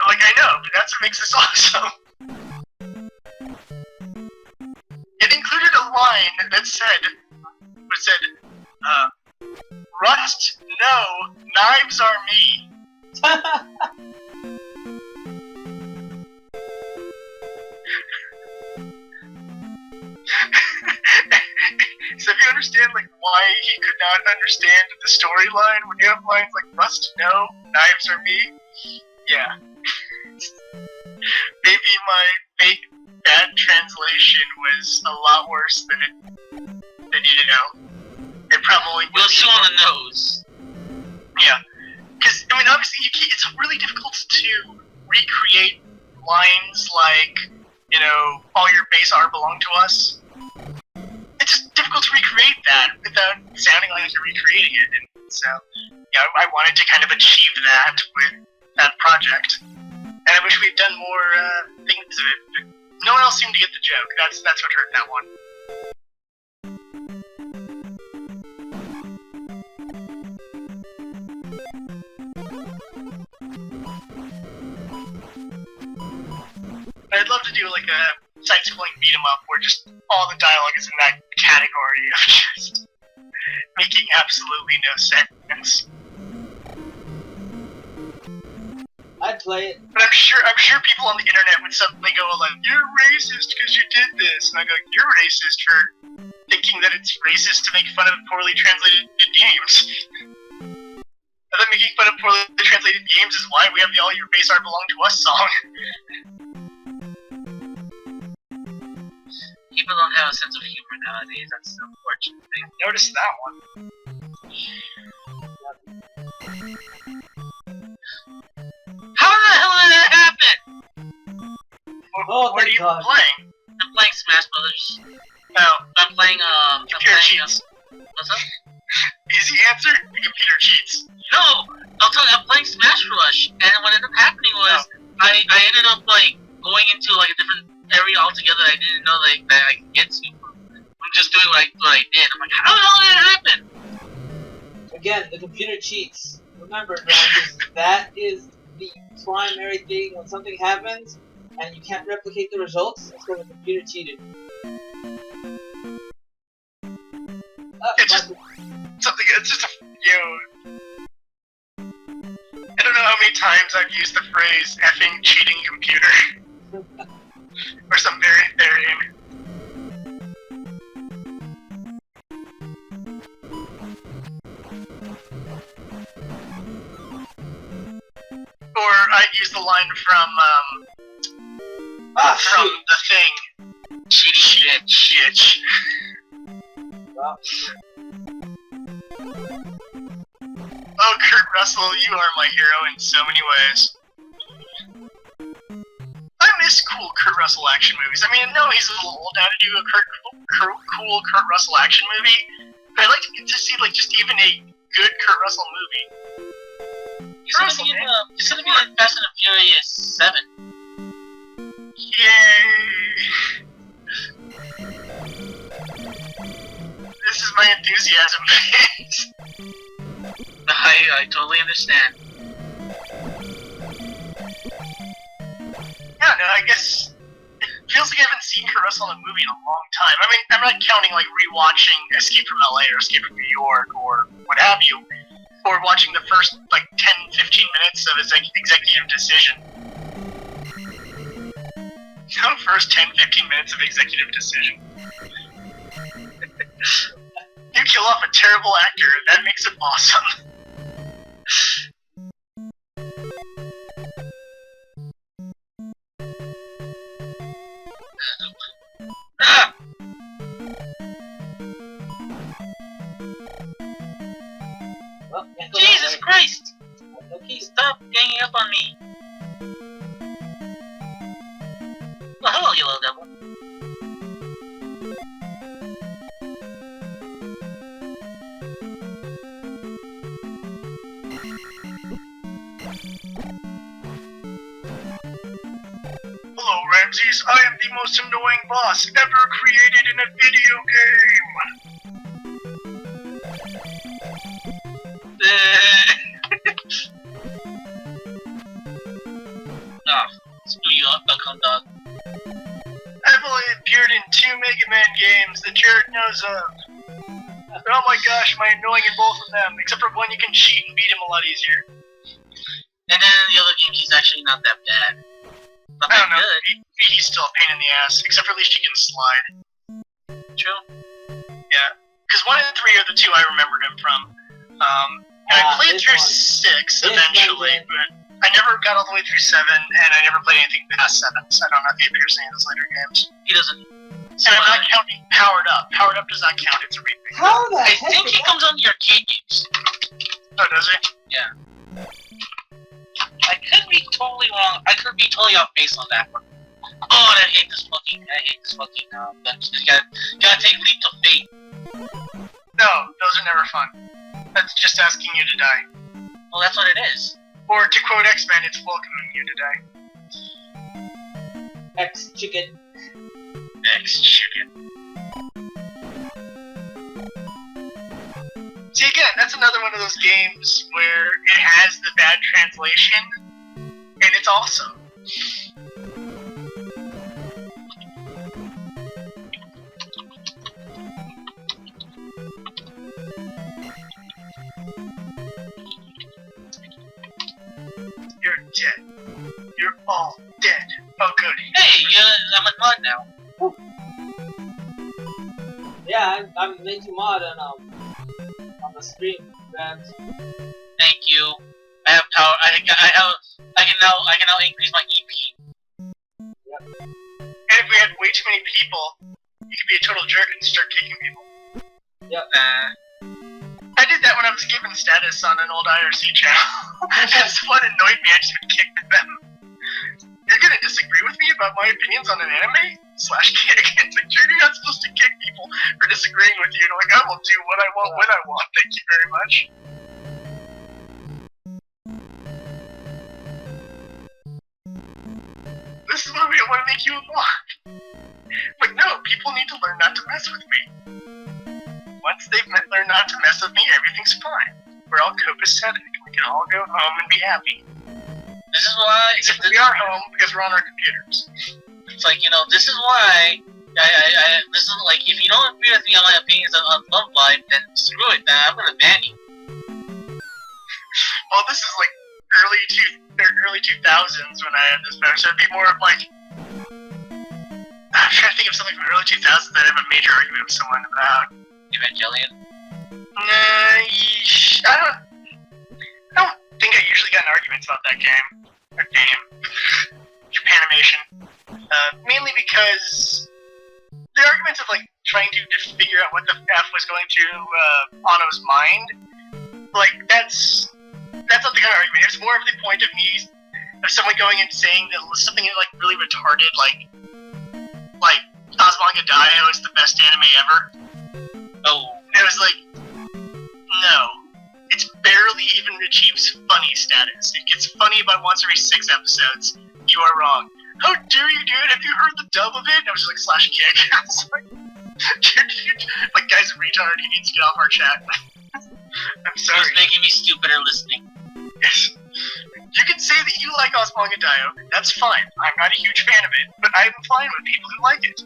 like, I know, but that's what makes this awesome. It included a line that said, "Rust, no, knives are me." So if you understand like why he could not understand the storyline when you have lines like "must know," "knives are me." Yeah. Maybe my fake bad translation was a lot worse than it needed out. It probably We'll was. see on the nose. Yeah. Because, I mean, obviously, it's really difficult to recreate lines like, you know, all your base art belong to us. It's just difficult to recreate that without sounding like you're recreating it. And so, yeah, I wanted to kind of achieve that with that project. And I wish we'd done more things of it, but no one else seemed to get the joke. That's what hurt that one. I'd love to do like a side-scrolling beat 'em up where just all the dialogue is in that category of just making absolutely no sense. I'd play it. But I'm sure people on the internet would suddenly go like, "You're racist because you did this," and I go, "You're racist for thinking that it's racist to make fun of poorly translated games." I thought making fun of poorly translated games is why we have the "All Your Base Art Belong to Us" song. People don't have a sense of humor nowadays. That's the unfortunate thing. Notice that one. How the hell did that happen? Oh, what are thank you God. playing? I'm playing Smash Brothers. Oh, I'm playing computer cheats. What's up? Easy answer: the computer cheats. No, I'm playing Smash Rush, and what ended up happening was I ended up like going into like a different area altogether. I didn't know like that I could get to. I'm just doing what I did. I'm like, how the hell did it happen? Again, the computer cheats. Remember, guys, that is the primary thing when something happens and you can't replicate the results. It's because the computer cheated. It's just something. It's just I don't know how many times I've used the phrase "effing cheating computer" or some variant therein. Or I'd use the line from The Thing. Cheating bitch. Well, Oh, Kurt Russell, you are my hero in so many ways. I miss cool Kurt Russell action movies. I mean, I know he's a little old now to do a cool Kurt Russell action movie, but I'd like to get to see like just even a good Kurt Russell movie. He's gonna be in Fast and the Furious 7. Yay! This is my enthusiasm phase. I totally understand. I don't know, I guess it feels like I haven't seen Kurt Russell in a movie in a long time. I mean, I'm not counting like rewatching Escape from LA or Escape from New York or what have you, or watching the first like 10-15 minutes of his Executive Decision. The first 10-15 minutes of Executive Decision. You kill off a terrible actor, and that makes it awesome. Ah! well, Jesus Christ! Okay. Stop ganging up on me! Well, hello, Yellow Devil. Hello, Ramses. I am the most annoying boss ever created in a video Ah, screw you up, Buckhorn Dog. game. I've only appeared in 2 Mega Man games that Jared knows of. But oh my gosh, am I annoying in both of them, except for one you can cheat and beat him a lot easier. And then in the other game, he's actually not that bad. Not I that don't know, good. he's still a pain in the ass, except for at least he can slide. True. Yeah. Because 1 and 3 are the two I remembered him from. And I played this through one. 6 eventually, but I never got all the way through 7, and I never played anything past 7, so I don't know if he appears in any of those later games. He doesn't. And I'm not counting Powered Up. Powered Up does not count, it's a remake. How the I heck think is he comes on the arcade games. Oh, does he? I could be totally wrong. I could be totally off base on that one. Oh, and I hate this fucking guns. You gotta take leap of faith. No, those are never fun. That's just asking you to die. Well, that's what it is. Or to quote X-Men, it's welcoming you to die. X-Chicken? X-Chicken. See, again, that's another one of those games where it has the bad translation, and it's awesome. You're dead. You're all dead. Oh, good. Hey, I'm a mod now. Yeah, I'm making mod on the stream. And Thank you. I have power. I can now increase my EP. And if we had way too many people, you could be a total jerk and start kicking people. yep. I did that when I was given status on an old IRC channel. And someone annoyed me, I just would kick them. You're gonna disagree with me about my opinions on an anime? /kick. It's like, you're not supposed to kick people for disagreeing with you. And I'm like, I will do what I want when I want, thank you very much. This is why we don't want to make you a mod. But no, people need to learn not to mess with me. Once they've learned not to mess with me, everything's fine. We're all copacetic. We can all go home and be happy. This is why. Except we are home because we're on our computers. It's like, this is why. This is like, if you don't agree with me on my opinions on Love Live, then screw it. Then I'm gonna ban you. Well, this is like early 2000s when I had this better, so it'd be more of like. I'm trying to think of something from early 2000s that I have a major argument with someone about. Evangelion. I don't think I usually got in arguments about that game. Or game. Japanimation. Mainly because the arguments of like trying to just figure out what the F was going through Ano's mind, like that's not the kind of argument. It's more of the point of me of someone going and saying that something like really retarded, like Azumanga Daioh is the best anime ever. Oh. It was like, no. It's barely even achieves funny status. It gets funny about once every 6 episodes. You are wrong. How dare you, dude? Have you heard the dub of it? And I was just like, /kick. I was like, like, guy's a retard. He needs to get off our chat. I'm sorry. It's making me stupider listening. Yes. You can say that you like Azumanga Daioh. That's fine. I'm not a huge fan of it, but I'm fine with people who like it.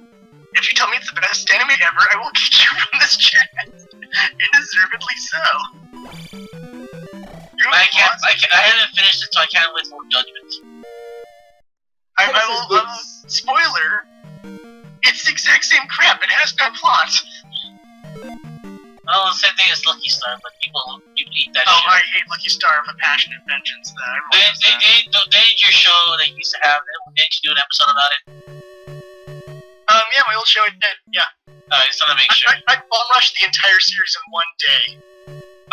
If you tell me it's the best anime ever, I will kick you from this chat. And deservedly so. I haven't finished it, so I can't wait for judgment. I will, spoiler, it's the exact same crap, it has no plot. Oh, the same thing as Lucky Star, but people eat that shit. I hate Lucky Star with a passionate vengeance. They your show they used to have, didn't you do an episode about it? Yeah, my old show I did, yeah. I just want to make sure. I bum rushed the entire series in one day.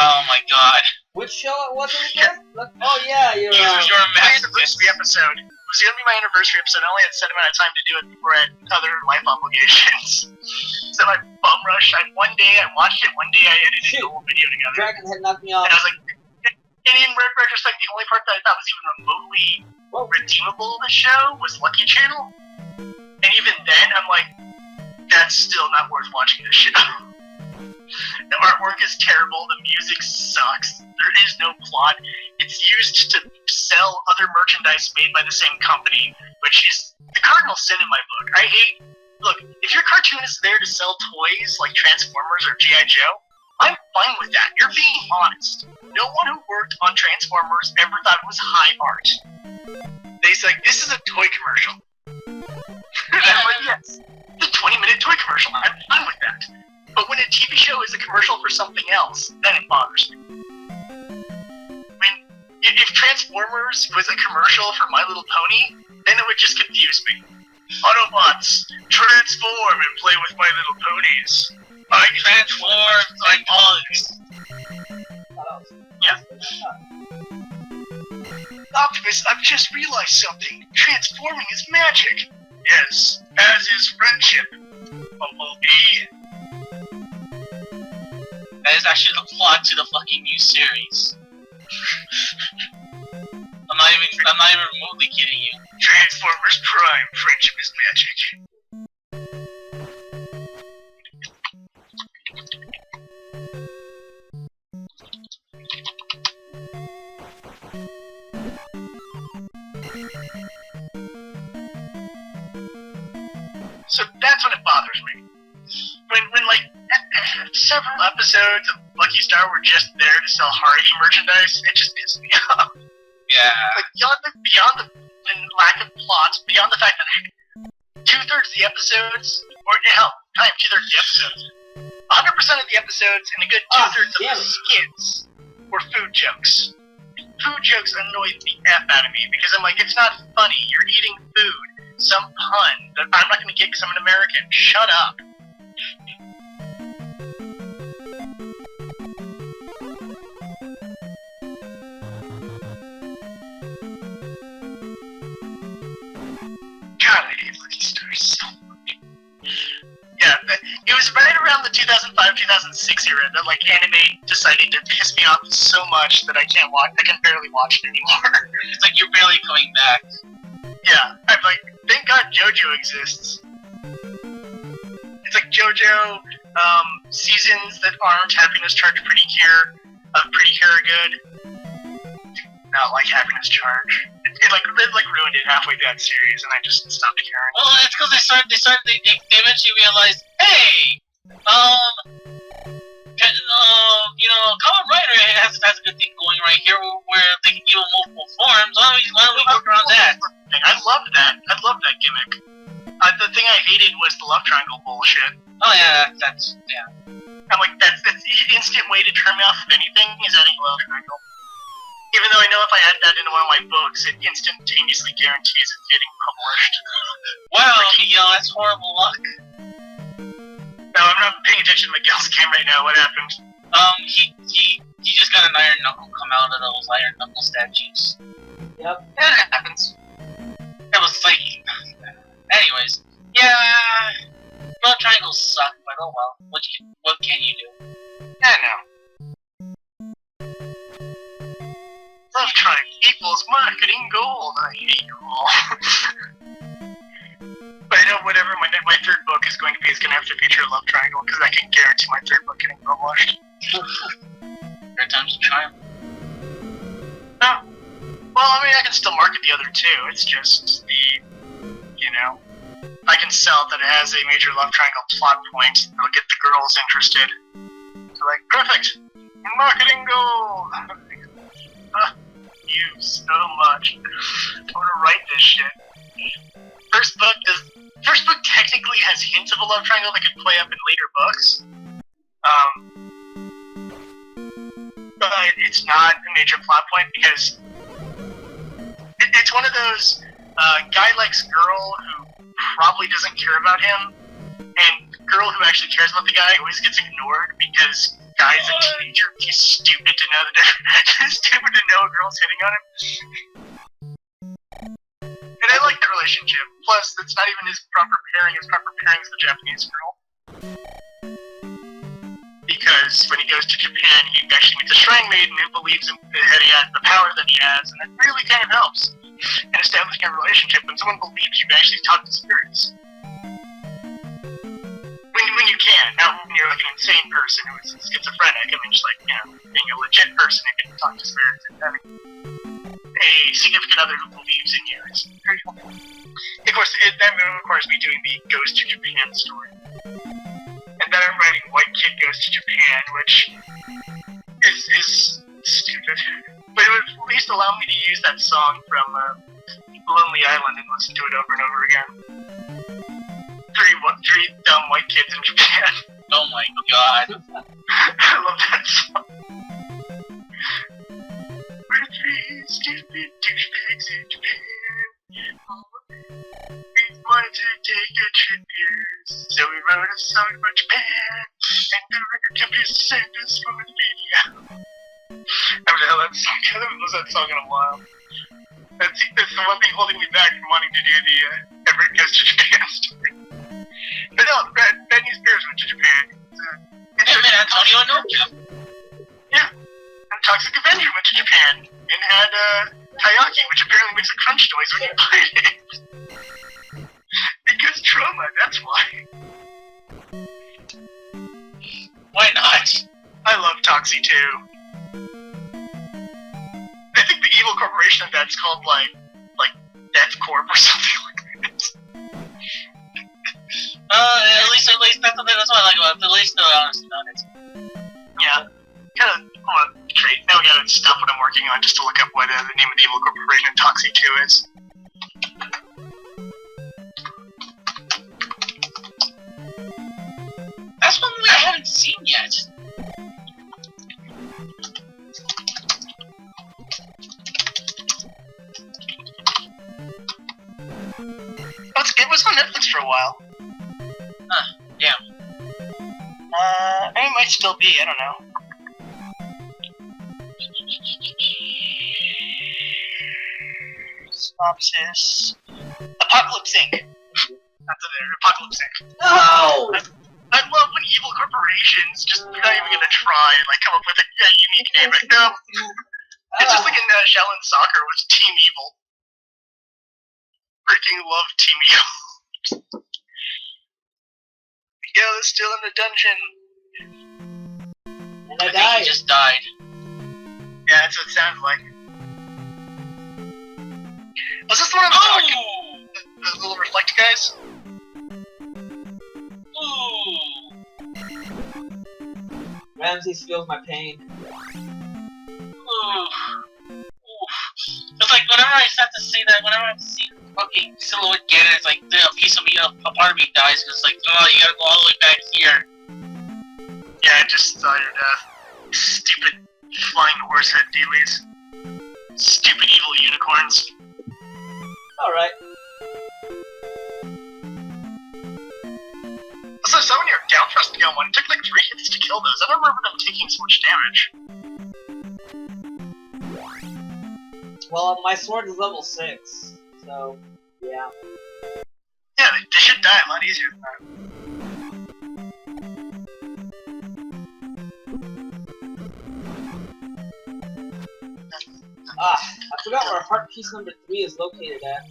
Oh my god. Which show was it again? Oh yeah, your anniversary episode. It was gonna be my anniversary episode. I only had a set amount of time to do it before I had other life obligations. So I bum rushed. One day I watched it, one day I edited the whole video together. Dragon had knocked me off. And I was like, and in retrospect, the only part that I thought was even remotely redeemable of the show was Lucky Channel. And even then, I'm like, that's still not worth watching the show. The artwork is terrible, the music sucks, there is no plot. It's used to sell other merchandise made by the same company, which is the cardinal sin in my book. Look, if your cartoon is there to sell toys like Transformers or G.I. Joe, I'm fine with that. You're being honest. No one who worked on Transformers ever thought it was high art. They say, this is a toy commercial. And I'm like, yes, the 20-minute toy commercial, I'm fine with that. But when a TV show is a commercial for something else, then it bothers me. If Transformers was a commercial for My Little Pony, then it would just confuse me. Autobots, transform and play with My Little Ponies. I transform like bugs. Yeah. Optimus, I've just realized something. Transforming is magic. Yes, as is friendship. Bumblebee. That is actually the plot to the fucking new series. I'm not even remotely kidding you. Transformers Prime, friendship is magic. So that's when it bothers me. When like several episodes of Lucky Star were just there to sell Hardy merchandise, it just pisses me off. Yeah. Like beyond the lack of plot, beyond the fact that 2/3 of the episodes, or hell, not even 2/3 of the episodes, 100% of the episodes and a good 2/3 of the skits were food jokes. Food jokes annoy the F out of me because I'm like, it's not funny. You're eating food. Some pun that I'm not going to get because I'm an American. Shut up. God, I hate Lucky Star so much. Yeah, it was right around the 2005-2006 era that like anime decided to piss me off so much that I can barely watch it anymore. It's like you're barely coming back. Yeah, I'm like, thank God JoJo exists. It's like JoJo, seasons that aren't Happiness Charge Pretty Cure are good. Not like Happiness Charge. It ruined it halfway through that series, and I just stopped caring. Well, it's because they eventually realized, hey, Kamen Rider has a good thing going right here where they can give multiple forms. Why don't we work around that? I loved that. I loved that gimmick. The thing I hated was the love triangle bullshit. Oh yeah, yeah. I'm like, that's the instant way to turn me off of anything is adding a love triangle. Even though I know if I add that into one of my books, it instantaneously guarantees it getting published. Wow, Miguel, that's horrible luck. No, I'm not paying attention to Miguel's game right now. What happened? He just got an iron knuckle come out of those iron knuckle statues. Yep. That happens. That was like... Anyways, yeah... Love triangles suck, but oh well. What can you do? I know. Love triangle equals marketing gold. I hate you all. But I know whatever my third book is going to be is going to have to feature a love triangle because I can guarantee my third book getting published. Third time's a charm. No. Well, I mean, I can still market the other two. It's just the, I can sell that it has a major love triangle plot point that'll get the girls interested. So like, perfect. Marketing gold. You so much. I want to write this shit. First book technically has hints of a love triangle that could play up in later books. But it's not a major plot point because it's one of those guy likes girl who probably doesn't care about him, and girl who actually cares about the guy always gets ignored because guy's a teenager. He's stupid to know stupid to know a girl's hitting on him. And I like that relationship. Plus, it's not even his proper pairing. His proper pairing is the Japanese girl. Because when he goes to Japan, he actually meets a shrine maiden who believes that he has the power that he has, and it really kind of helps in establishing a relationship when someone believes you can actually talk to spirits. When you can, not when you're like an insane person who is schizophrenic. I mean, just like, being a legit person who can talk to spirits and having a significant other who believes in you is very helpful. Of course, that requires me doing the Goes to Japan story. And then I'm writing White Kid Goes to Japan, which is stupid. But it would at least allow me to use that song from Lonely Island and listen to it over and over again. Three dumb white kids in Japan. Oh my god. I love that song. We're three stupid douchebags in Japan. We wanted to take a trip here, so we wrote a song for Japan, and the record company sent us for the video. I haven't heard that song. I haven't listened to that song in a while. That's the one thing holding me back from wanting to do the Everett Goes to Japan story. But no, Bad News Bears went to Japan. Hey man, Antonio Nokia. Yeah. And Toxic Avenger went to Japan and had Taiyaki, which apparently makes a crunch noise when you bite it. Because trauma, that's why. Why not? I love Toxie too. I think the evil corporation of that's called like Death Corp or something like that. At least that's what I like about it. At least no honesty about it. Yeah. Kind of want to treat. Now I gotta stop what I'm working on just to look up what the name of the evil corporation in Toxie 2 is. That's one movie I haven't seen yet. It was on Netflix for a while. Huh, damn. It might still be, I don't know. Synopsis. Apocalypse Inc. That's it there, Apocalypse Inc. No! I love when evil corporations just not even gonna try and like come up with a unique name. Like, no. It's just like in Shaolin Soccer was Team Evil. Freaking love Team Evil. Miguel is still in the dungeon. And I I think died. he just died. Yeah, that's what it sounded like. Was this the one on the little reflect guys? Ooh. Ramses feels my pain. Ooh. It's like whenever I start to see that, whenever I see the fucking silhouette get it, it's like a piece of me, a part of me dies. Cause it's like, oh, you gotta go all the way back here. Yeah, I just saw your death. Stupid flying horse head dealies. Stupid evil unicorns. Alright. Also, some of your down thrust gun one, it took like 3 hits to kill those. I don't remember them taking so much damage. Well, my sword is level 6, so yeah. Yeah, they should die a lot easier than that. I forgot where heart piece number 3 is located at.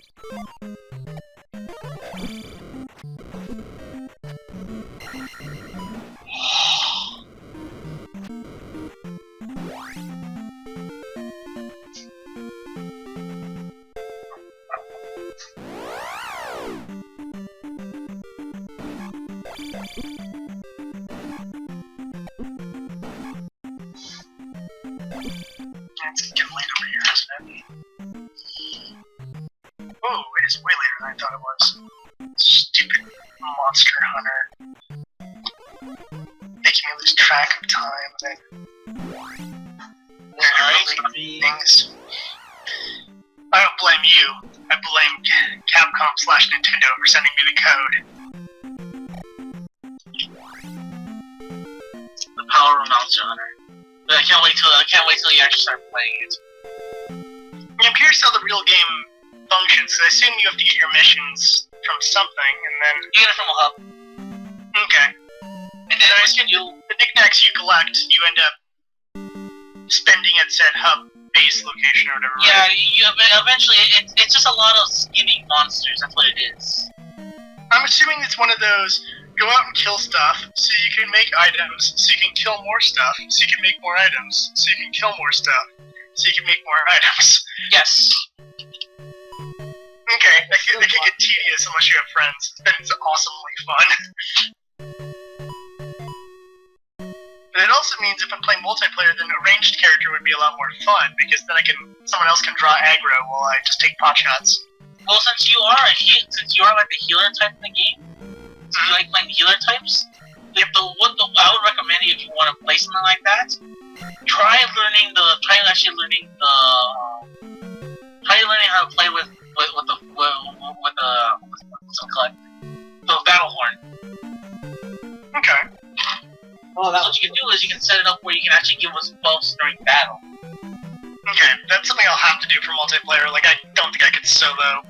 It's getting late over here, isn't it? Oh, it is way later than I thought it was. Stupid monster hunter. Making me lose track of time and then things. I don't blame you. I blame Capcom/Nintendo for sending me the code. The power of Monster Hunter. But I can't wait till you actually start playing it. I'm curious how the real game functions. I assume you have to get your missions from something, and then You get it from a hub. okay. And then I assume the knickknacks you collect, you end up spending at said hub base location or whatever. yeah, Right? you eventually it's just a lot of skinny monsters. That's what it is. I'm assuming it's one of those. Go out and kill stuff, so you can make items, so you can kill more stuff, so you can make more items, so you can kill more stuff, so you can make more items. Yes. Okay, that can get tedious unless you have friends. Then it's awesomely fun. But it also means if I'm playing multiplayer, then a ranged character would be a lot more fun, because then someone else can draw aggro while I just take pot shots. Well, since you are like the healer type in the game, so you like playing healer types, I would recommend if you want to play something like that, try learning how to play with what's it called? The battle horn. Okay. Oh, that So what you can do is you can set it up where you can actually give us buffs during battle. Okay, that's something I'll have to do for multiplayer. Like, I don't think I could solo.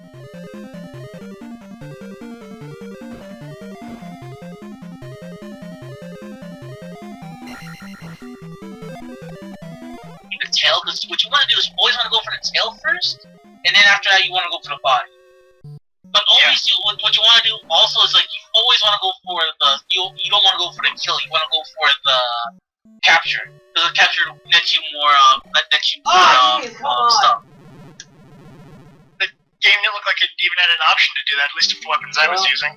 The tail, because what you want to do is you always want to go for the tail first, and then after that you want to go for the body. But always, what you want to do also is like you always want to go for the you don't want to go for the kill. You want to go for the capture, because the capture nets you more stuff. The game didn't look like it even had an option to do that, at least for weapons I was using.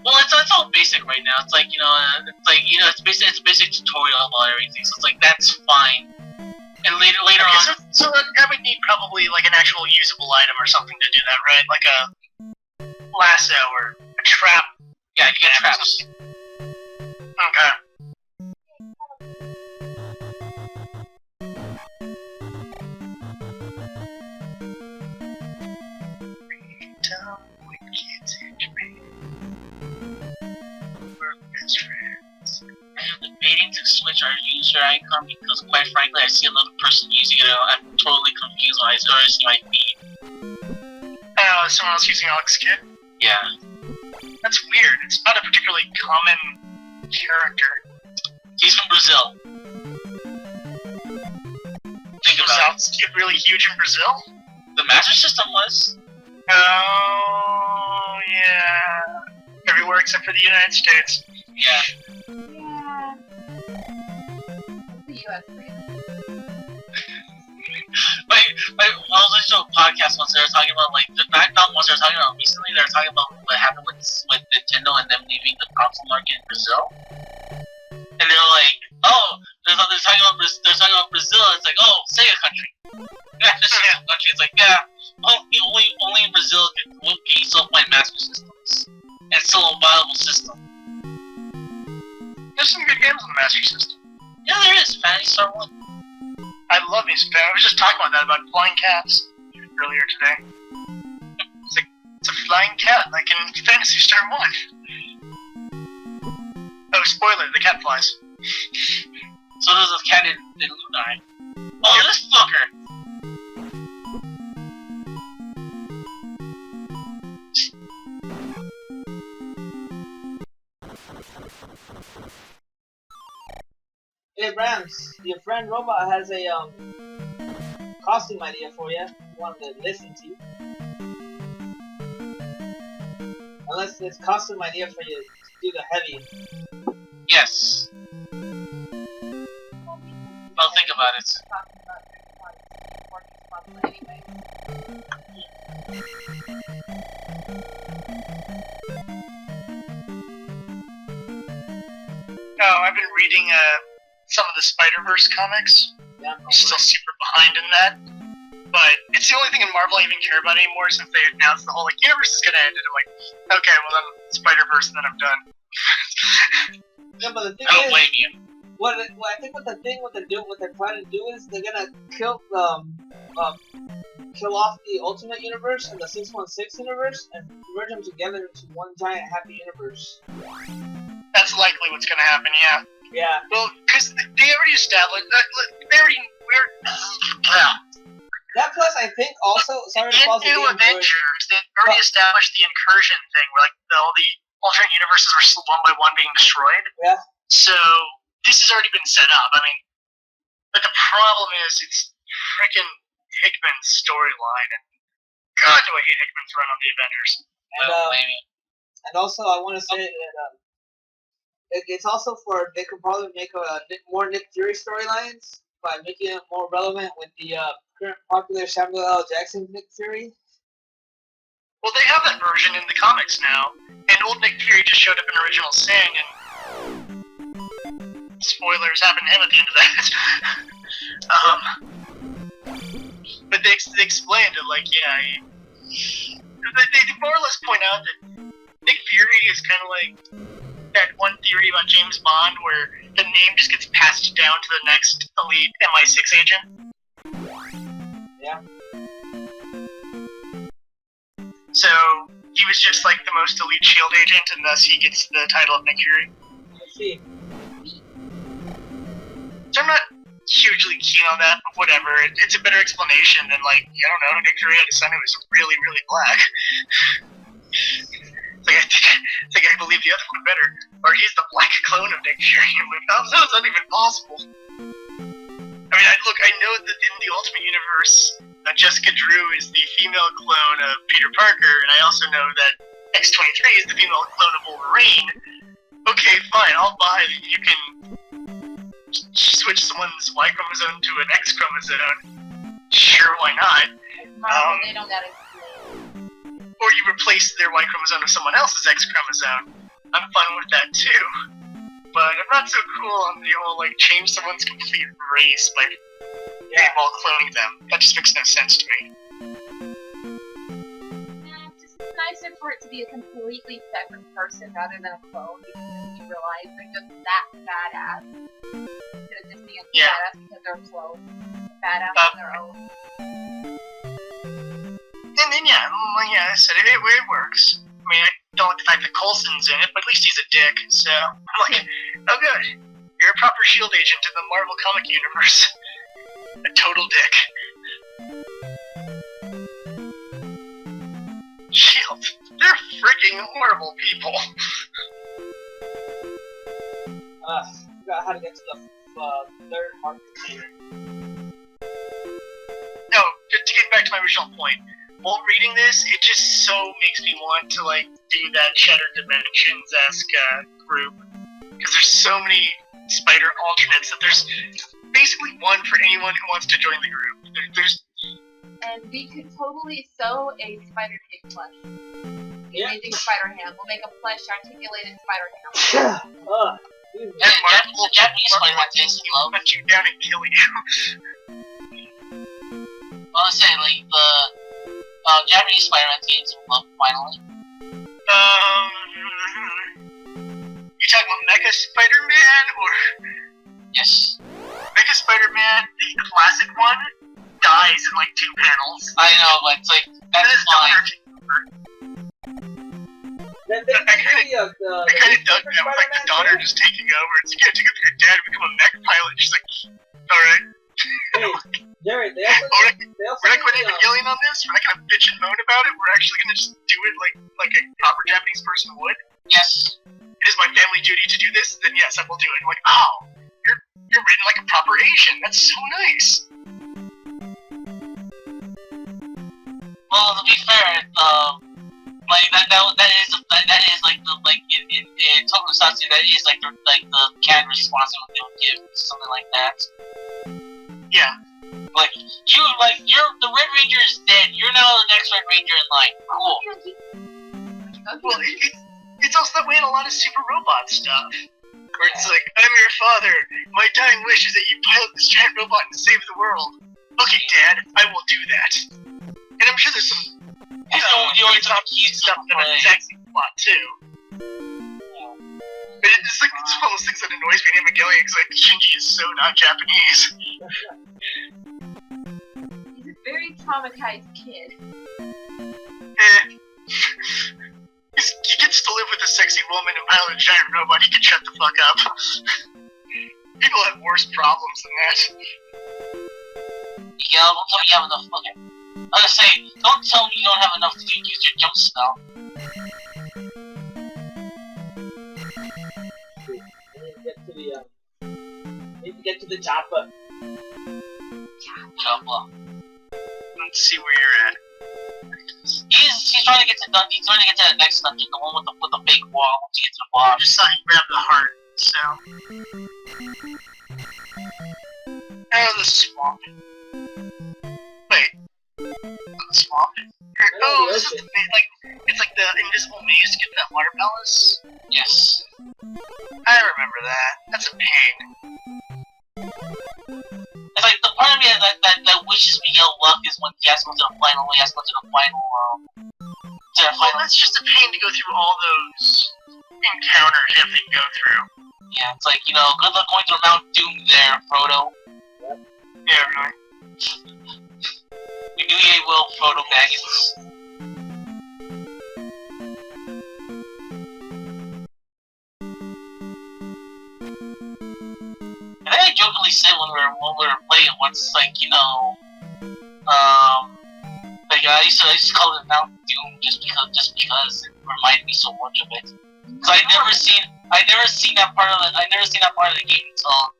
Well, it's all basic right now. It's like it's basic tutorial about everything. So it's like that's fine. And later on. So I would need probably like an actual usable item or something to do that, right? Like a lasso or a trap. Yeah, you get traps. Okay. I am debating to switch our user icon because, quite frankly, I see another person using it and I'm totally confused when I see my feed. Oh, someone else using Alex Kidd? Yeah. That's weird. It's not a particularly common character. He's from Brazil. Think about it. Is it really huge in Brazil? The Master System was. Oh, yeah. Everywhere except for the United States. Yeah. Yeah. The US. I was listening to a podcast once. They were talking about not once. They were talking about recently. They were talking about what happened with Nintendo and them leaving the console market in Brazil. And they were like, "Oh, they're talking about Brazil." It's like, "Oh, Sega country." Yeah, this Sega country. It's like, yeah, only in Brazil can you still find Master Systems and still a viable system. There's some good games on the Master System. Yeah, there is. Phantasy Star 1. I love these. I was just talking about that, about flying cats, earlier today. It's a flying cat, like in Phantasy Star 1. Oh, spoiler, the cat flies. So does a cat in Lunai. Oh, this fucker! Hey Rams, your friend Robot has a costume idea for you. Want to listen to? Unless it's costume idea for you to do the heavy. Yes. I'll think about it. Oh, I've been reading some of the Spider-Verse comics. Yeah, I'm still super behind in that. But it's the only thing in Marvel I even care about anymore since they announced the whole like universe is gonna end, and I'm like, okay, well then Spider-Verse, and then I'm done. Yeah, but the thing I don't is, blame you. what I think what they're trying to do is they're gonna kill off the Ultimate Universe and the 616 Universe and merge them together into one giant happy universe. That's likely what's gonna happen, yeah. Yeah. Well, because they already established that. That plus, I think also, sorry to pause the In New game, Avengers, they already established the incursion thing, where like all the alternate universes were one by one being destroyed. Yeah. So this has already been set up. I mean, but the problem is it's frickin' Hickman's storyline, and God, do I hate Hickman's run on the Avengers. And, I don't blame you. and also, I want to say that it's also for they could probably make more Nick Fury storylines by making it more relevant with the current popular Samuel L. Jackson Nick Fury. Well, they have that version in the comics now, and old Nick Fury just showed up in Original Sin, and spoilers happened to him at the end of that. But they explained it like, yeah, they more or less point out that Nick Fury is kind of like that one theory about James Bond where the name just gets passed down to the next elite MI6 agent? Yeah. So he was just like the most elite SHIELD agent, and thus he gets the title of Nick Fury. Let's see. So I'm not hugely keen on that, but whatever. It's a better explanation than, like, I don't know, Nick Fury had a son who was really, really black. It's like I believe the other one better. Or he's the black clone of Nick Fury. I'm like, how's that not even possible? I mean, I know that in the Ultimate Universe, Jessica Drew is the female clone of Peter Parker, and I also know that X-23 is the female clone of Wolverine. Okay, fine, I'll buy that you can switch someone's Y chromosome to an X chromosome. Sure, why not? They don't gotta explain. Or you replace their Y chromosome with someone else's X chromosome. I'm fine with that too. But I'm not so cool on the whole, like, change someone's complete race by while cloning them. That just makes no sense to me. It's just nicer for it to be a completely separate person rather than a clone, because you realize they're just that badass. Instead of just being a badass because they're a clone. Badass on their own. And then yeah, I said it works. I mean, I don't like the fact that Coulson's in it, but at least he's a dick, so I'm like, oh good. You're a proper SHIELD agent in the Marvel comic universe. A total dick. SHIELD. They're freaking horrible people. Forgot how to get to the third heart container. No, to get back to my original point. While reading this, it just so makes me want to, like, do that Shattered Dimensions-esque group. Because there's so many spider alternates that there's basically one for anyone who wants to join the group. And we could totally sew a spider pig plush. Yeah. Amazing spider ham. We'll make a plush articulated spider ham. The Japanese Spider-Man takes love. Hunt you down and kill you. I was saying, like, the Japanese Spider-Man games in love finally. You talking about Mecha Spider-Man, or... Yes. Mecha Spider-Man, the classic one, dies in like 2 panels. I know, but it's like, that's fine. I kind of dug that with like the daughter just taking over. It's like, yeah, take up your dad and become a mech pilot. She's like, alright. Hey, Jared, they also we're not going to be yelling on this. We're not going to bitch and moan about it. We're actually going to just do it like a proper Japanese person would. Yes. It is my family duty to do this. Then yes, I will do it. I'm like, oh, you're written like a proper Asian. That's so nice. Well, to be fair, like that is like the like in Tokusatsu, that is like the canned response that they would give something like that. Yeah. Like you're the Red Ranger is dead. You're now the next Red Ranger in line. Cool. Well, it's also that way in a lot of super robot stuff. Where it's like, I'm your father. My dying wish is that you pilot this giant robot and save the world. Okay, Dad, I will do that. And I'm sure there's some stuff that are exactly plot too. But it's like it's one of those things that annoys me in Evangelion because like Shinji is so not Japanese. He's a very traumatized kid. He gets to live with a sexy woman and pilot a giant robot. He can shut the fuck up. People have worse problems than that. Yeah, don't tell me you have enough. Okay. I was gonna say, don't tell me you don't have enough to use your jump spell. Need to get to the chopper. Chopper. Let's see where you're at. He's trying to get to Dundee. He's trying to get to the next dungeon, the one with the big wall to get to the boss. I just saw you grab the heart, so. Oh, the swamp. Wait. The swamp? Oh, this is the it's like the invisible maze to get to that water palace? Yes. I remember that. That's a pain. It's like the part of me that wishes me ill luck is when he has to go to the final. He has to go to the final. Well, that's just a pain to go through all those encounters you have to go through. Yeah, it's like, good luck going through Mount Doom there, Frodo. Yeah, really. We knew you will, Frodo Baggins. And then I jokingly said when we were playing once, like, like I used to call it Mount Doom just because it reminded me so much of it. So I never seen that part of the game until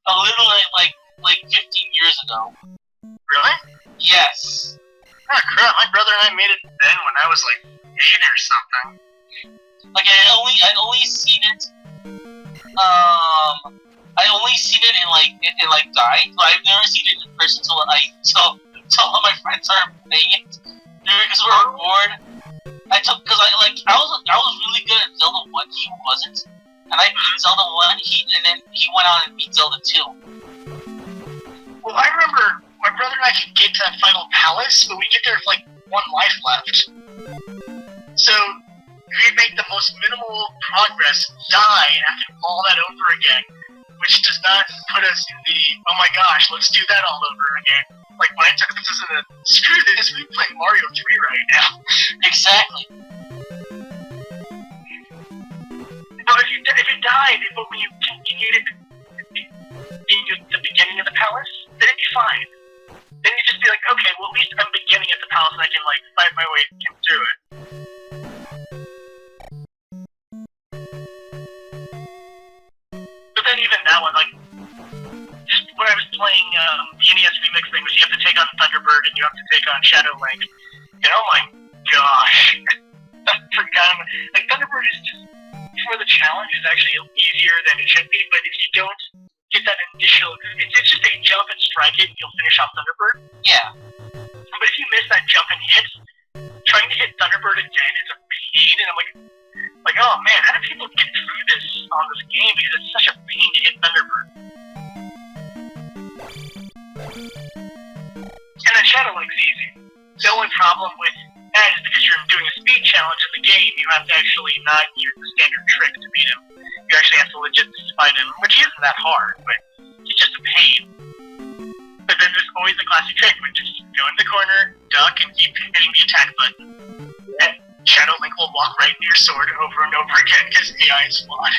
a little like 15 years ago. Really? Yes. Oh crap! My brother and I made it then when I was like 8 or something. Like I'd only seen it. I only seen it in guides. But I've never seen it in person until all my friends started playing it. Because we were bored. Because I was really good at Zelda 1, he wasn't. And I beat Zelda 1, and then he went on and beat Zelda 2. Well, I remember my brother and I could get to that final palace, but we get there with like 1 life left. So we make the most minimal progress, die, and have to do all that over again, which does not put us in the, oh my gosh, let's do that all over again. Like, when I took this as a, screw this, we're playing Mario 3 right now. Exactly. No, if you died, but when you continued the beginning of the palace, then it'd be fine. Then you'd just be like, okay, well at least I'm beginning at the palace and I can like fight my way through it. But then even that one, like, just when I was playing the NES remix thing, was you have to take on Thunderbird and you have to take on Shadow Link. And oh my gosh, I forgot. Like Thunderbird is just, for the challenge, is actually easier than it should be. But if you don't get that initial, it's just a jump and strike it, and you'll finish off Thunderbird. Yeah. But if you miss that jump and hit, trying to hit Thunderbird again is a pain. And I'm like, oh man, how do people get through this on this game? Because it's such a pain to hit Thunderbird. And then Shadow Link's easy. The only problem with that is because you're doing a speed challenge in the game, you have to actually not use the standard trick to beat him. You actually have to legit fight him, which isn't that hard, but it's just a pain. But then there's always the classic trick, which is go in the corner, duck, and keep hitting the attack button. And Shadow Link will walk right into your sword over and over again because AI is flawed.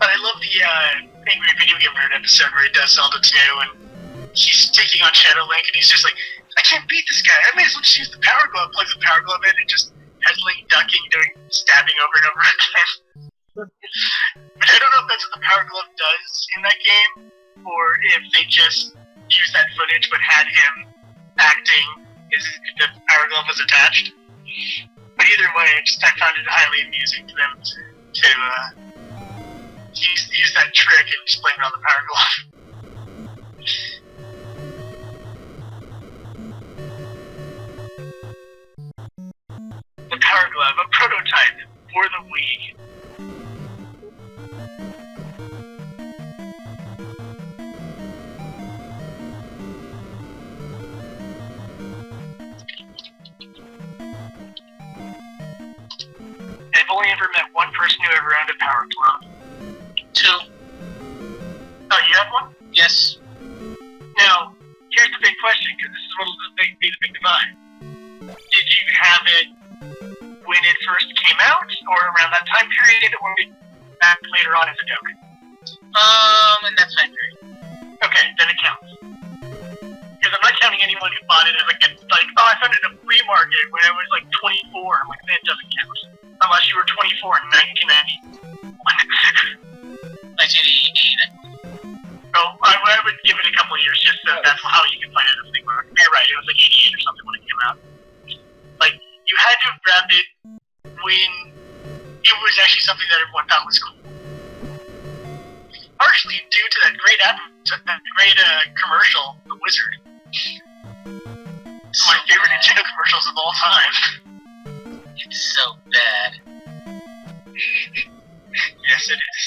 But I love the Angry Video Game Nerd episode where he does Zelda 2 and he's taking on Shadow Link and he's just like, I can't beat this guy, I may as well just use the Power Glove, plugs the Power Glove in and just has Link ducking, stabbing over and over again. But I don't know if that's what the Power Glove does in that game, or if they just use that footage but had him acting as if the Power Glove was attached. But either way, I found it highly amusing for them to use that trick and just blame it on the Power Glove. The Power Glove, a prototype for the Wii. I've only ever met one person who ever owned a Power Glove. 2. Oh, you have one? Yes. Now, here's the big question, because this is one of the big divide. Did you have it when it first came out, or around that time period, or did you back later on as a joke? In that time period. Okay, then it counts. Because I'm not counting anyone who bought it as like, oh, I found it in a flea market when I was like 24. I'm like, that doesn't count. Unless you were 24 in 1990. 1988. Oh, I would give it a couple of years just so that's how you can find it in a flea market. You're right, it was like 88 or something when it came out. Like, you had to have grabbed it when it was actually something that everyone thought was cool. Partially due to that great commercial, The Wizard. My favorite Nintendo commercials of all time. It's so bad. Yeah, Yes, it is.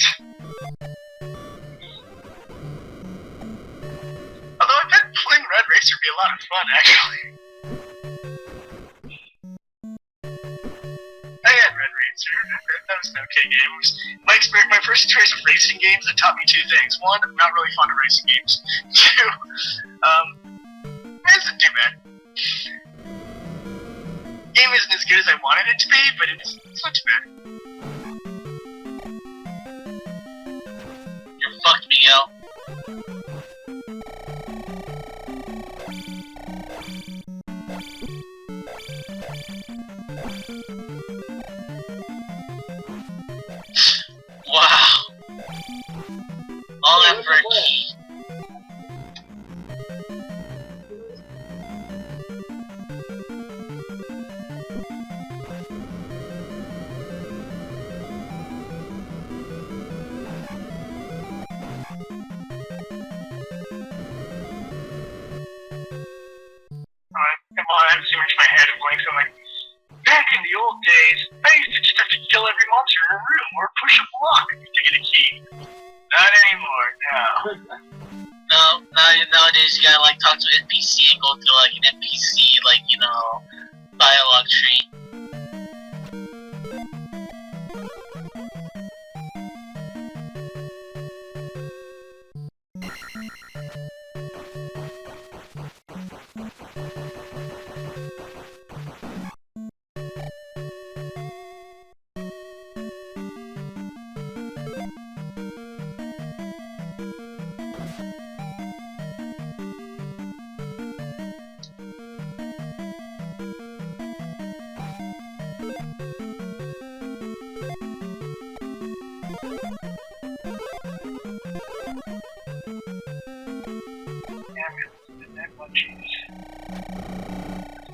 Although I bet playing Red Racer would be a lot of fun, actually. I had Red Racer. That was an okay game. It was my first choice of racing games that taught me two things. One, I'm not really fond of racing games. Two, it isn't too bad. Game isn't as good as I wanted it to be, but it's not too bad. You're fucked, Miguel. Wow. All that for a key. I have this image in my head of going something like, back in the old days, I used to just have to kill every monster in a room or push a block to get a key. Not anymore, no. Nowadays you gotta like talk to an NPC and go through like an NPC like, you know, dialogue tree.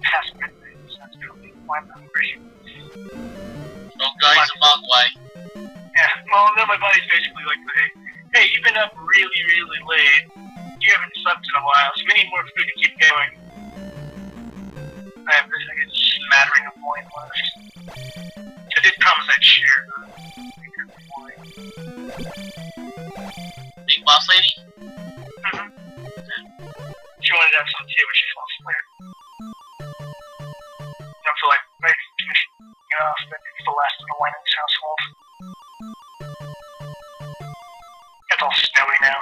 Past midnight, so that's probably why I'm hungry. Oh, guys, why? Yeah, well, no, my body's basically like, hey, you've been up really, really late. You haven't slept in a while, so we need more food to keep going. I have this, like, a smattering of wine left. I did promise I'd share the wine. Big boss lady? Mm-hmm. She wanted to have some tea when she fell asleep. I feel like, you know, it's the last of the wine in this household. It's all snowy now.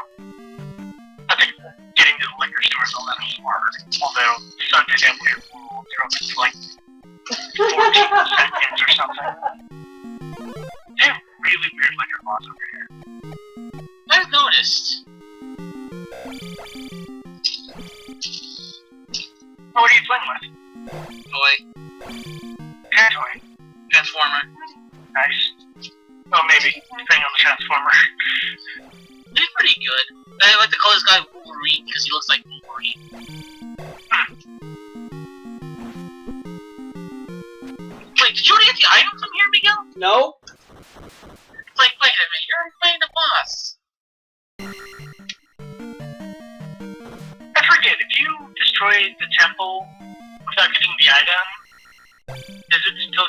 I think getting to the liquor store is all that hard. Although, Sundays have weird rules. They're open to like 14 seconds or something. They have really weird liquor laws over here. I've noticed. Oh, what are you playing with? Toy. Toy. Transformer. Nice. Oh, maybe. Depending on the Transformer. He's pretty good. I like to call this guy Wolverine because he looks like Wolverine. Wait, did you already get the item from here, Miguel? No. It's like, wait a minute, you're already playing the boss. I forget, if you destroy the temple without getting the item, does it still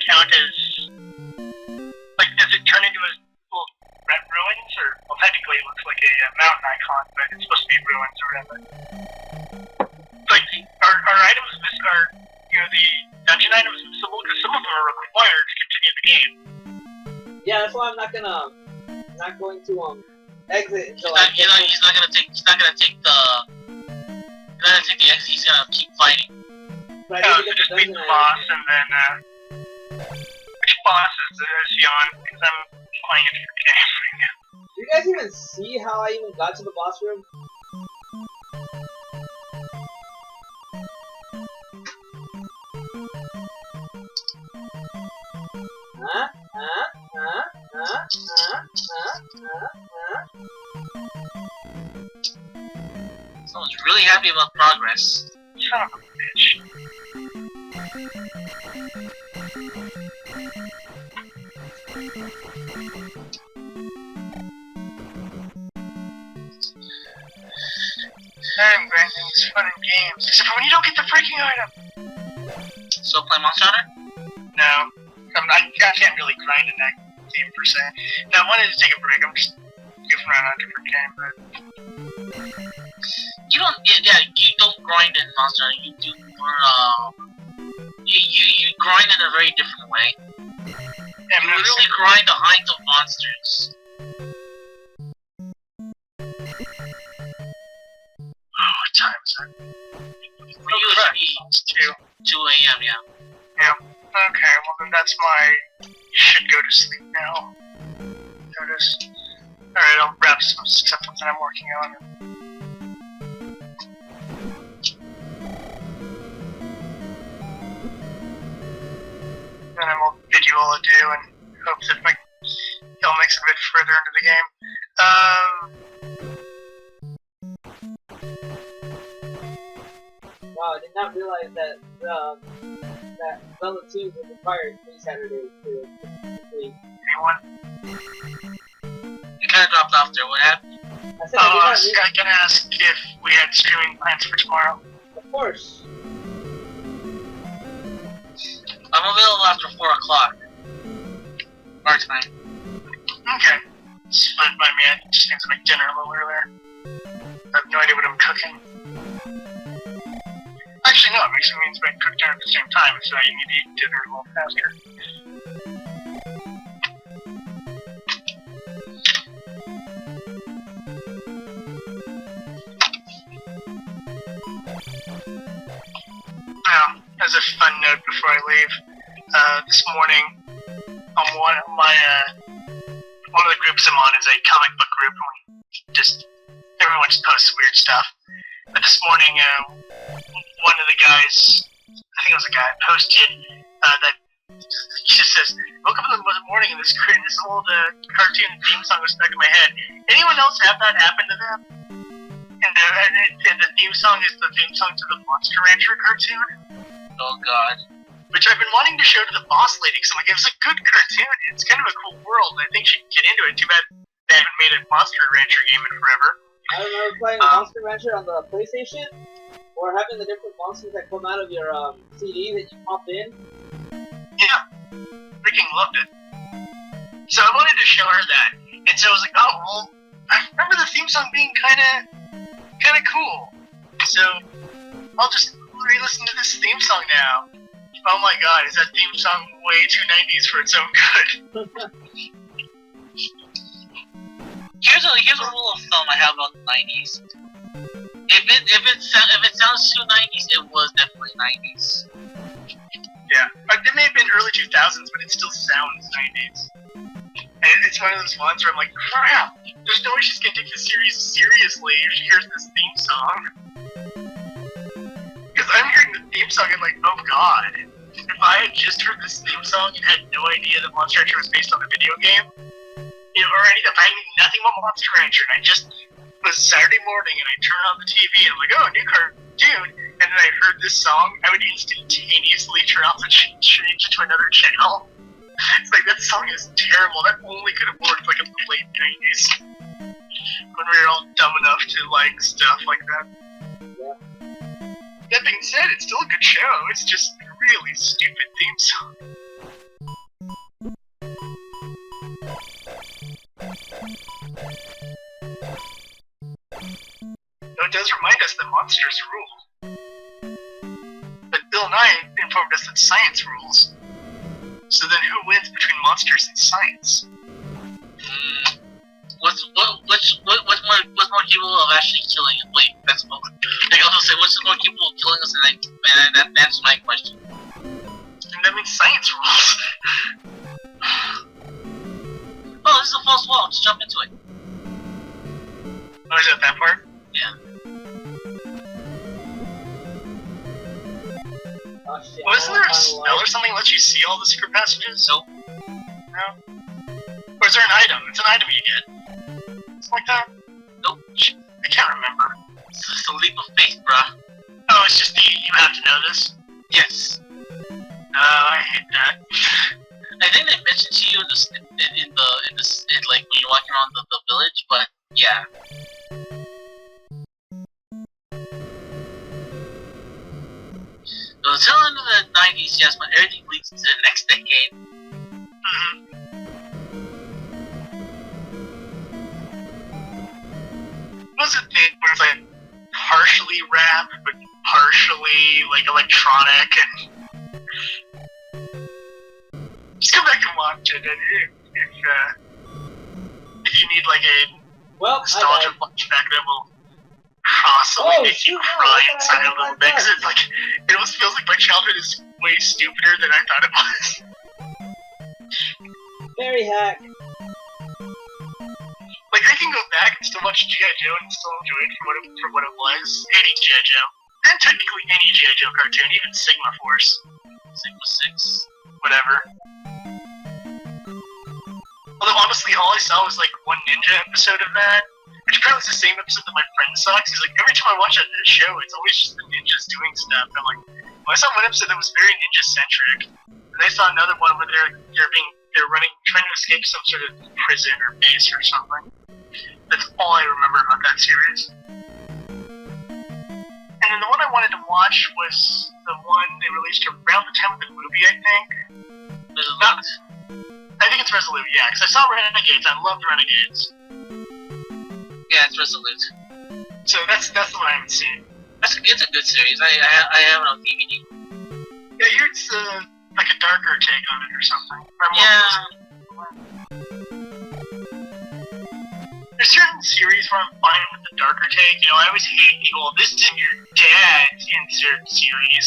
count as... Like, does it turn into a little red ruins? Or, well, technically it looks like a mountain icon, but it's supposed to be ruins or whatever. Like, are items, you know, the dungeon items visible? Because some of them are required to continue the game. Yeah, that's why I'm not going to exit until He's not gonna take the exit, he's gonna keep fighting. Right, No, so just beat the boss and then, which boss is he on? Because I'm playing a different game right now. Do you guys even see how I even got to the boss room? Someone's really happy about progress. Son of a bitch. I'm grinding these fun games, except for when you don't get the freaking item. Still play Monster Hunter? No, I can't really grind in that theme per se. Now I wanted to take a break. I'm just goofing around on a different game, but you don't grind in Monster Hunter. You do more. You grind in a very different way. yeah, You literally grind the hinds of monsters. oh, what time is it? For you, it should be 2 a.m. Yeah. Okay, well then that's my should go to sleep now. Notice. Alright, I'll wrap some stuff up that I'm working on. Then I will bid you all adieu and hope that y'all makes it a bit further into the game. Wow, I did not realize that that Zelda 2 was required 3 Saturdays to complete. Anyone? You kind of dropped off there. What happened? I said I did not I was gonna ask if we had streaming plans for tomorrow. Of course. I'm available after 4 o'clock. Our time. Okay. It's fine by me. I just need to make dinner a little earlier. I have no idea what I'm cooking. Actually, no, it makes means we can cook dinner at the same time, so you need to eat dinner a little faster. Now, as a fun note before I leave, this morning, on one of the groups I'm on is a comic book group, and everyone just posts weird stuff. But this morning, one of the guys, I think it was a guy, posted that he just says, woke up in the morning and this old cartoon theme song was stuck in my head. Anyone else have that happen to them? And the theme song is the theme song to the Monster Rancher cartoon. Oh god. Which I've been wanting to show to the boss lady, because I'm like, it's a good cartoon. It's kind of a cool world, and I think she can get into it. Too bad they haven't made a Monster Rancher game in forever. I remember playing Monster Rancher on the PlayStation, or having the different monsters that come out of your CD that you pop in. Yeah, freaking loved it. So I wanted to show her that, and so I was like, oh, well, I remember the theme song being kind of cool. So I'll just re-listen to this theme song now. Oh my god, is that theme song way too 90s for its own good? Here's a rule of thumb I have about the 90s. If it sounds too 90s, it was definitely 90s. Yeah, it may have been early 2000s, but it still sounds 90s. And it's one of those ones where I'm like, crap, there's no way she's gonna take this series seriously if she hears this theme song. Because I'm hearing the theme song and like, oh god, if I had just heard this theme song and had no idea that Monster Rancher was based on the video game, or if I knew nothing about Monster Rancher, and I just was Saturday morning and I turn on the TV and I'm like, oh, new cartoon, and then I heard this song, I would instantaneously turn off the change it to another channel. It's like, that song is terrible. That only could have worked like in the late 90s. When we were all dumb enough to like stuff like that. Yeah. That being said, it's still a good show. It's just a really stupid theme song. Though it does remind us that monsters rule. But Bill Nye informed us that science rules. So then who wins between monsters and science? What's more capable of actually killing it? Wait, that's what I also say. What's more capable of killing us? And that's my question. And that means science rules. Oh, this is a false wall. Just jump into it. Oh, is that part? Yeah. Oh shit. Wasn't there a spell or something that lets you see all the secret passages? Nope. No? Or is there an item? It's an item you get. Something like that? Nope. I can't remember. It's a leap of faith, bruh. Oh, it's just you have to know this? Yes. I hate that. I think they mentioned to you in like when you're walking around the village, but yeah. So until the end of the 90s, yes, but everything leads to the next decade. Mm-hmm. was a thing where it's like partially rap, but partially like electronic, and just come back and watch it. And if you need like a nostalgia flashback that will possibly make you cry inside a little bit, because it's like it almost feels like my childhood is way stupider than I thought it was. Very hack. Like, I can go back and still watch G.I. Joe and still enjoy it for what it was. Any G.I. Joe. And technically any G.I. Joe cartoon, even Sigma Force. Sigma 6. Whatever. Although, honestly, all I saw was, like, one Ninja episode of that. Which apparently is the same episode that my friend saw, because like, every time I watch that show, it's always just the ninjas doing stuff. And I'm like, well, I saw one episode that was very ninja-centric. And I saw another one where they're trying to escape some sort of prison or base or something. That's all I remember about that series. And then the one I wanted to watch was the one they released around the time of the movie, I think. I think it's Resolute, yeah, because I saw Renegades, I loved Renegades. Yeah, it's Resolute. So that's the one I haven't seen. It's a good series. I have it on DVD. Yeah, it's like a darker take on it or something. Yeah. There's certain series where I'm fine with the darker take. You know, I always hate people, this is your dad's insert series.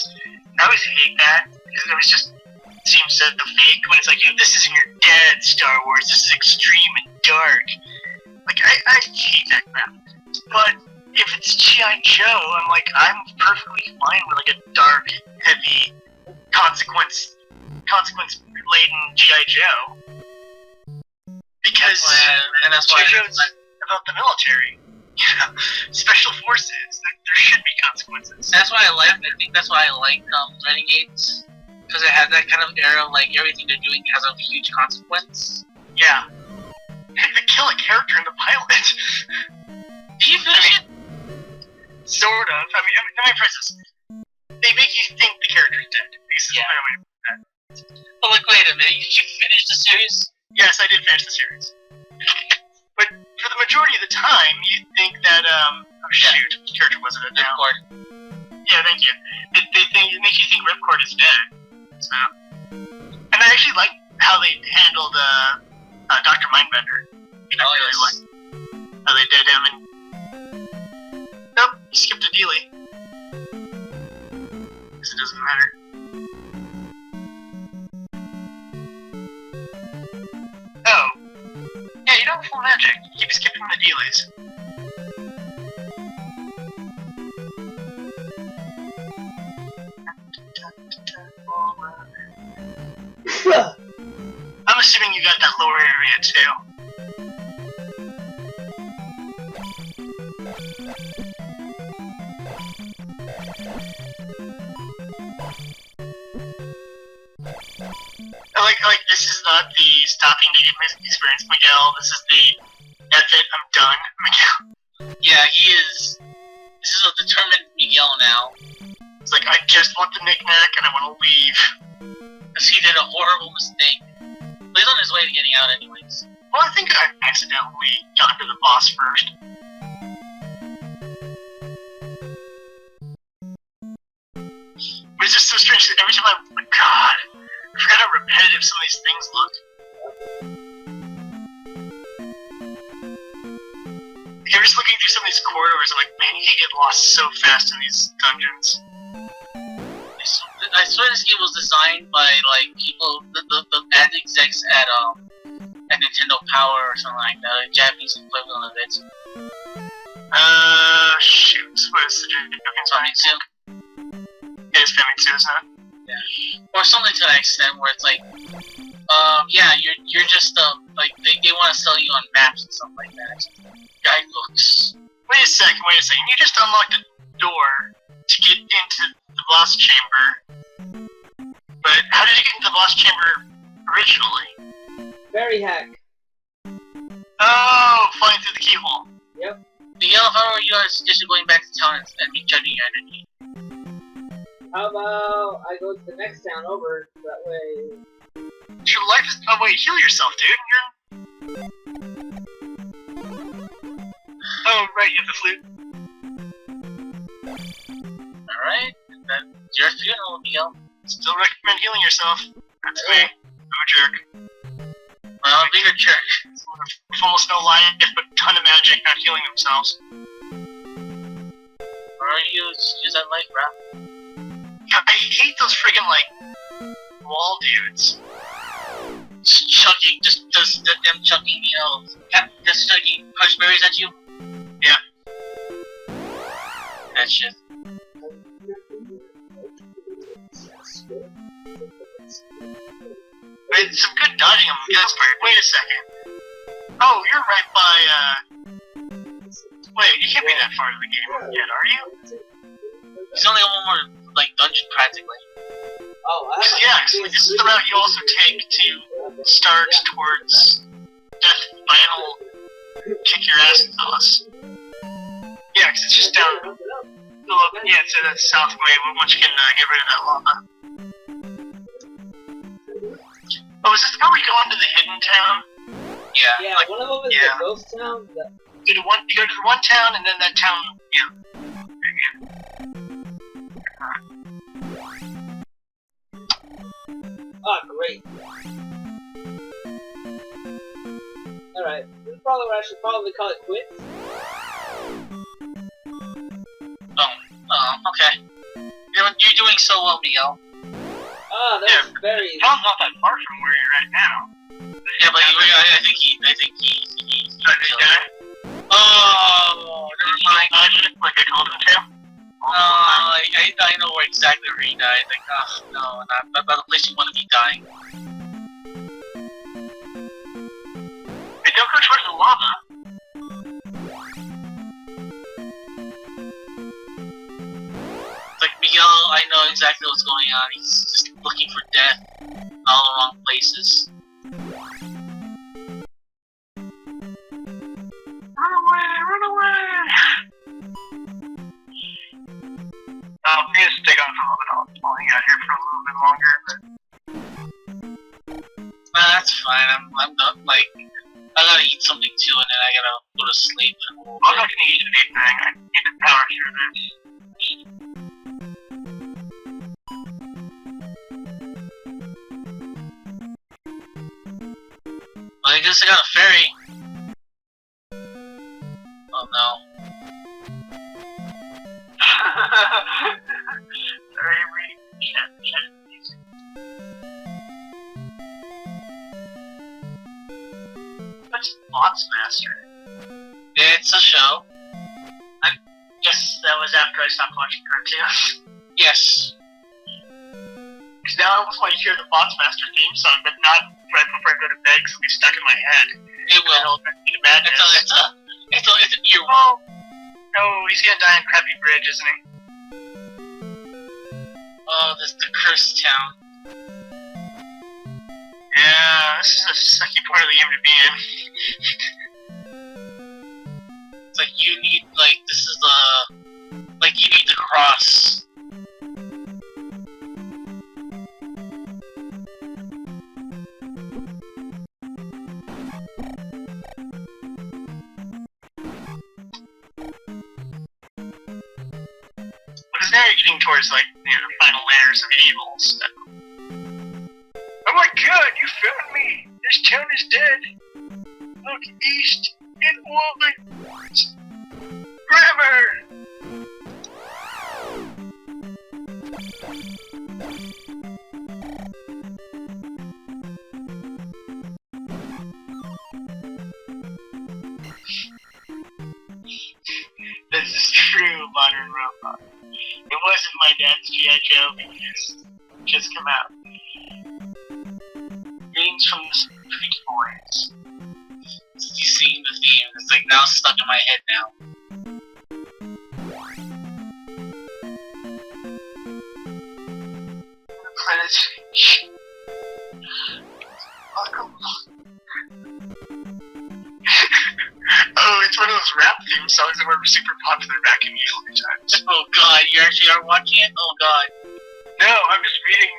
I always hate that, because it always just seems so fake when it's like, you know, this isn't your dad's Star Wars, this is extreme and dark. Like, I hate that crap. But if it's G.I. Joe, I'm like, I'm perfectly fine with like a dark, heavy, consequence-laden G.I. Joe. Because G.I. Joe's about the military. You know, special forces. There should be consequences. I think that's why I like Renegades. Because it has that kind of era of like everything they're doing has a huge consequence. Yeah. Heck, they kill a character in the pilot. Do you finish it? Sort of. I mean, for instance, they make you think the character's dead. Yeah. But like, wait a minute, did you finish the series? Yes, I did finish the series. But for the majority of the time, you think that, shoot, which character was it now? Ripcord. Yeah, thank you. They make you think Ripcord is dead. So. And I actually like how they handled, Dr. Mindbender. You know, really like how they did him, and nope, you skipped a Dealey. Because it doesn't matter. Oh. Yeah, you don't have full magic. You keep skipping the Dealeys. I'm assuming you got that lower area too. Like this is not the stopping to get experience, Miguel. This is the that's it, I'm done, Miguel. Yeah, he is. This is a determined Miguel now. It's like, I just want the knick-knack and I want to leave. Because he did a horrible mistake. But he's on his way to getting out anyways. Well, I think I accidentally got to the boss first. But it's just so strange that every time oh my god, I forgot how repetitive some of these things look. Like, I'm just looking through some of these corridors, I'm like, man, you can get lost so fast in these dungeons. I swear this game was designed by like people, the ad execs at Nintendo Power or something like that, a Japanese equivalent of it. Shoot, what is the Japanese Famitsu? Yeah, it's Famitsu, isn't it? Yeah. Or something to that extent where it's like, yeah, you're just like they want to sell you on maps and stuff like that. Guidebooks. Wait a second. You just unlocked a door to get into the boss chamber. But how did you get into the boss chamber originally? Very hack. Oh, flying through the keyhole. Yep. Miguel, if I were you, I would suggest going back to town and recharging your energy. How about I go to the next town over, that way... Your life is... Oh wait, heal yourself, dude. Oh, right, you have the flute. Alright, that's your funeral, Miguel. Still recommend healing yourself. That's me. I'm a jerk. Well, I'm being a jerk. With almost no life, but a ton of magic, not healing themselves. Or use that life, bro. I hate those friggin' like wall dudes. Just chucking, just them chucking, just chucking punch berries at you. Yeah. That shit. Wait, some good dodging on Gaspard. Wait a second. Oh, you're right by, Wait, you can't be that far in the game yet, are you? He's only got one more, dungeon, practically. Oh, Yeah, actually, this is the route you also take to start towards Death Final Kick Your Ass Sauce. Yeah, because it's just down... Yeah, it's the south way, once you can get rid of that lava. Oh, is this how we go into the hidden town? Yeah. yeah, one of them is the ghost town. You go to the one town, and then that town, Oh, great. Alright, this is probably where I should probably call it quits. Okay. You're doing so well, Miguel. Ah, that's very... Town's not that far from where you're at now. Yeah, but I think he die? Oh, never mind. Like I told him to? I know where exactly where he died. No, not the place you want to be dying. Hey, don't go towards the lava. Like, Miguel, I know exactly what's going on. He's just looking for death in all the wrong places. Run away! I'm gonna stick on for a little bit. I'll hang out here for a little bit longer, but... That's fine. I'm not, I gotta eat something too, and then I gotta go to sleep in a little I'm bit. not gonna eat anything. I need to power through this. Well, I guess I got a ferry. Oh no. Sorry, chat. What's Bots Master? It's a show. I guess that was after I stopped watching cartoons. Yes. Because now I almost want to hear the Bots Master theme song, but not right before I go to bed because it'll be stuck in my head. It will. It's an earworm. Oh, he's gonna die on Crappy Bridge, isn't he? Oh, this is the cursed town. Yeah, this is a sucky part of the game to be in. It's like you need, this is you need the cross. Because now you're getting towards, the final layers of evil stuff. Oh my god, you found me! This town is dead! Look east and west! Grammar! This is true modern robot. It wasn't my dad's G.I. Joe because it just come out. Greetings from the street boys. You see the theme. It's now stuck in my head now. Oh, it's one of those rap theme songs that were super popular back in the early times. Oh god, you actually are watching it? Oh god. No, I'm just reading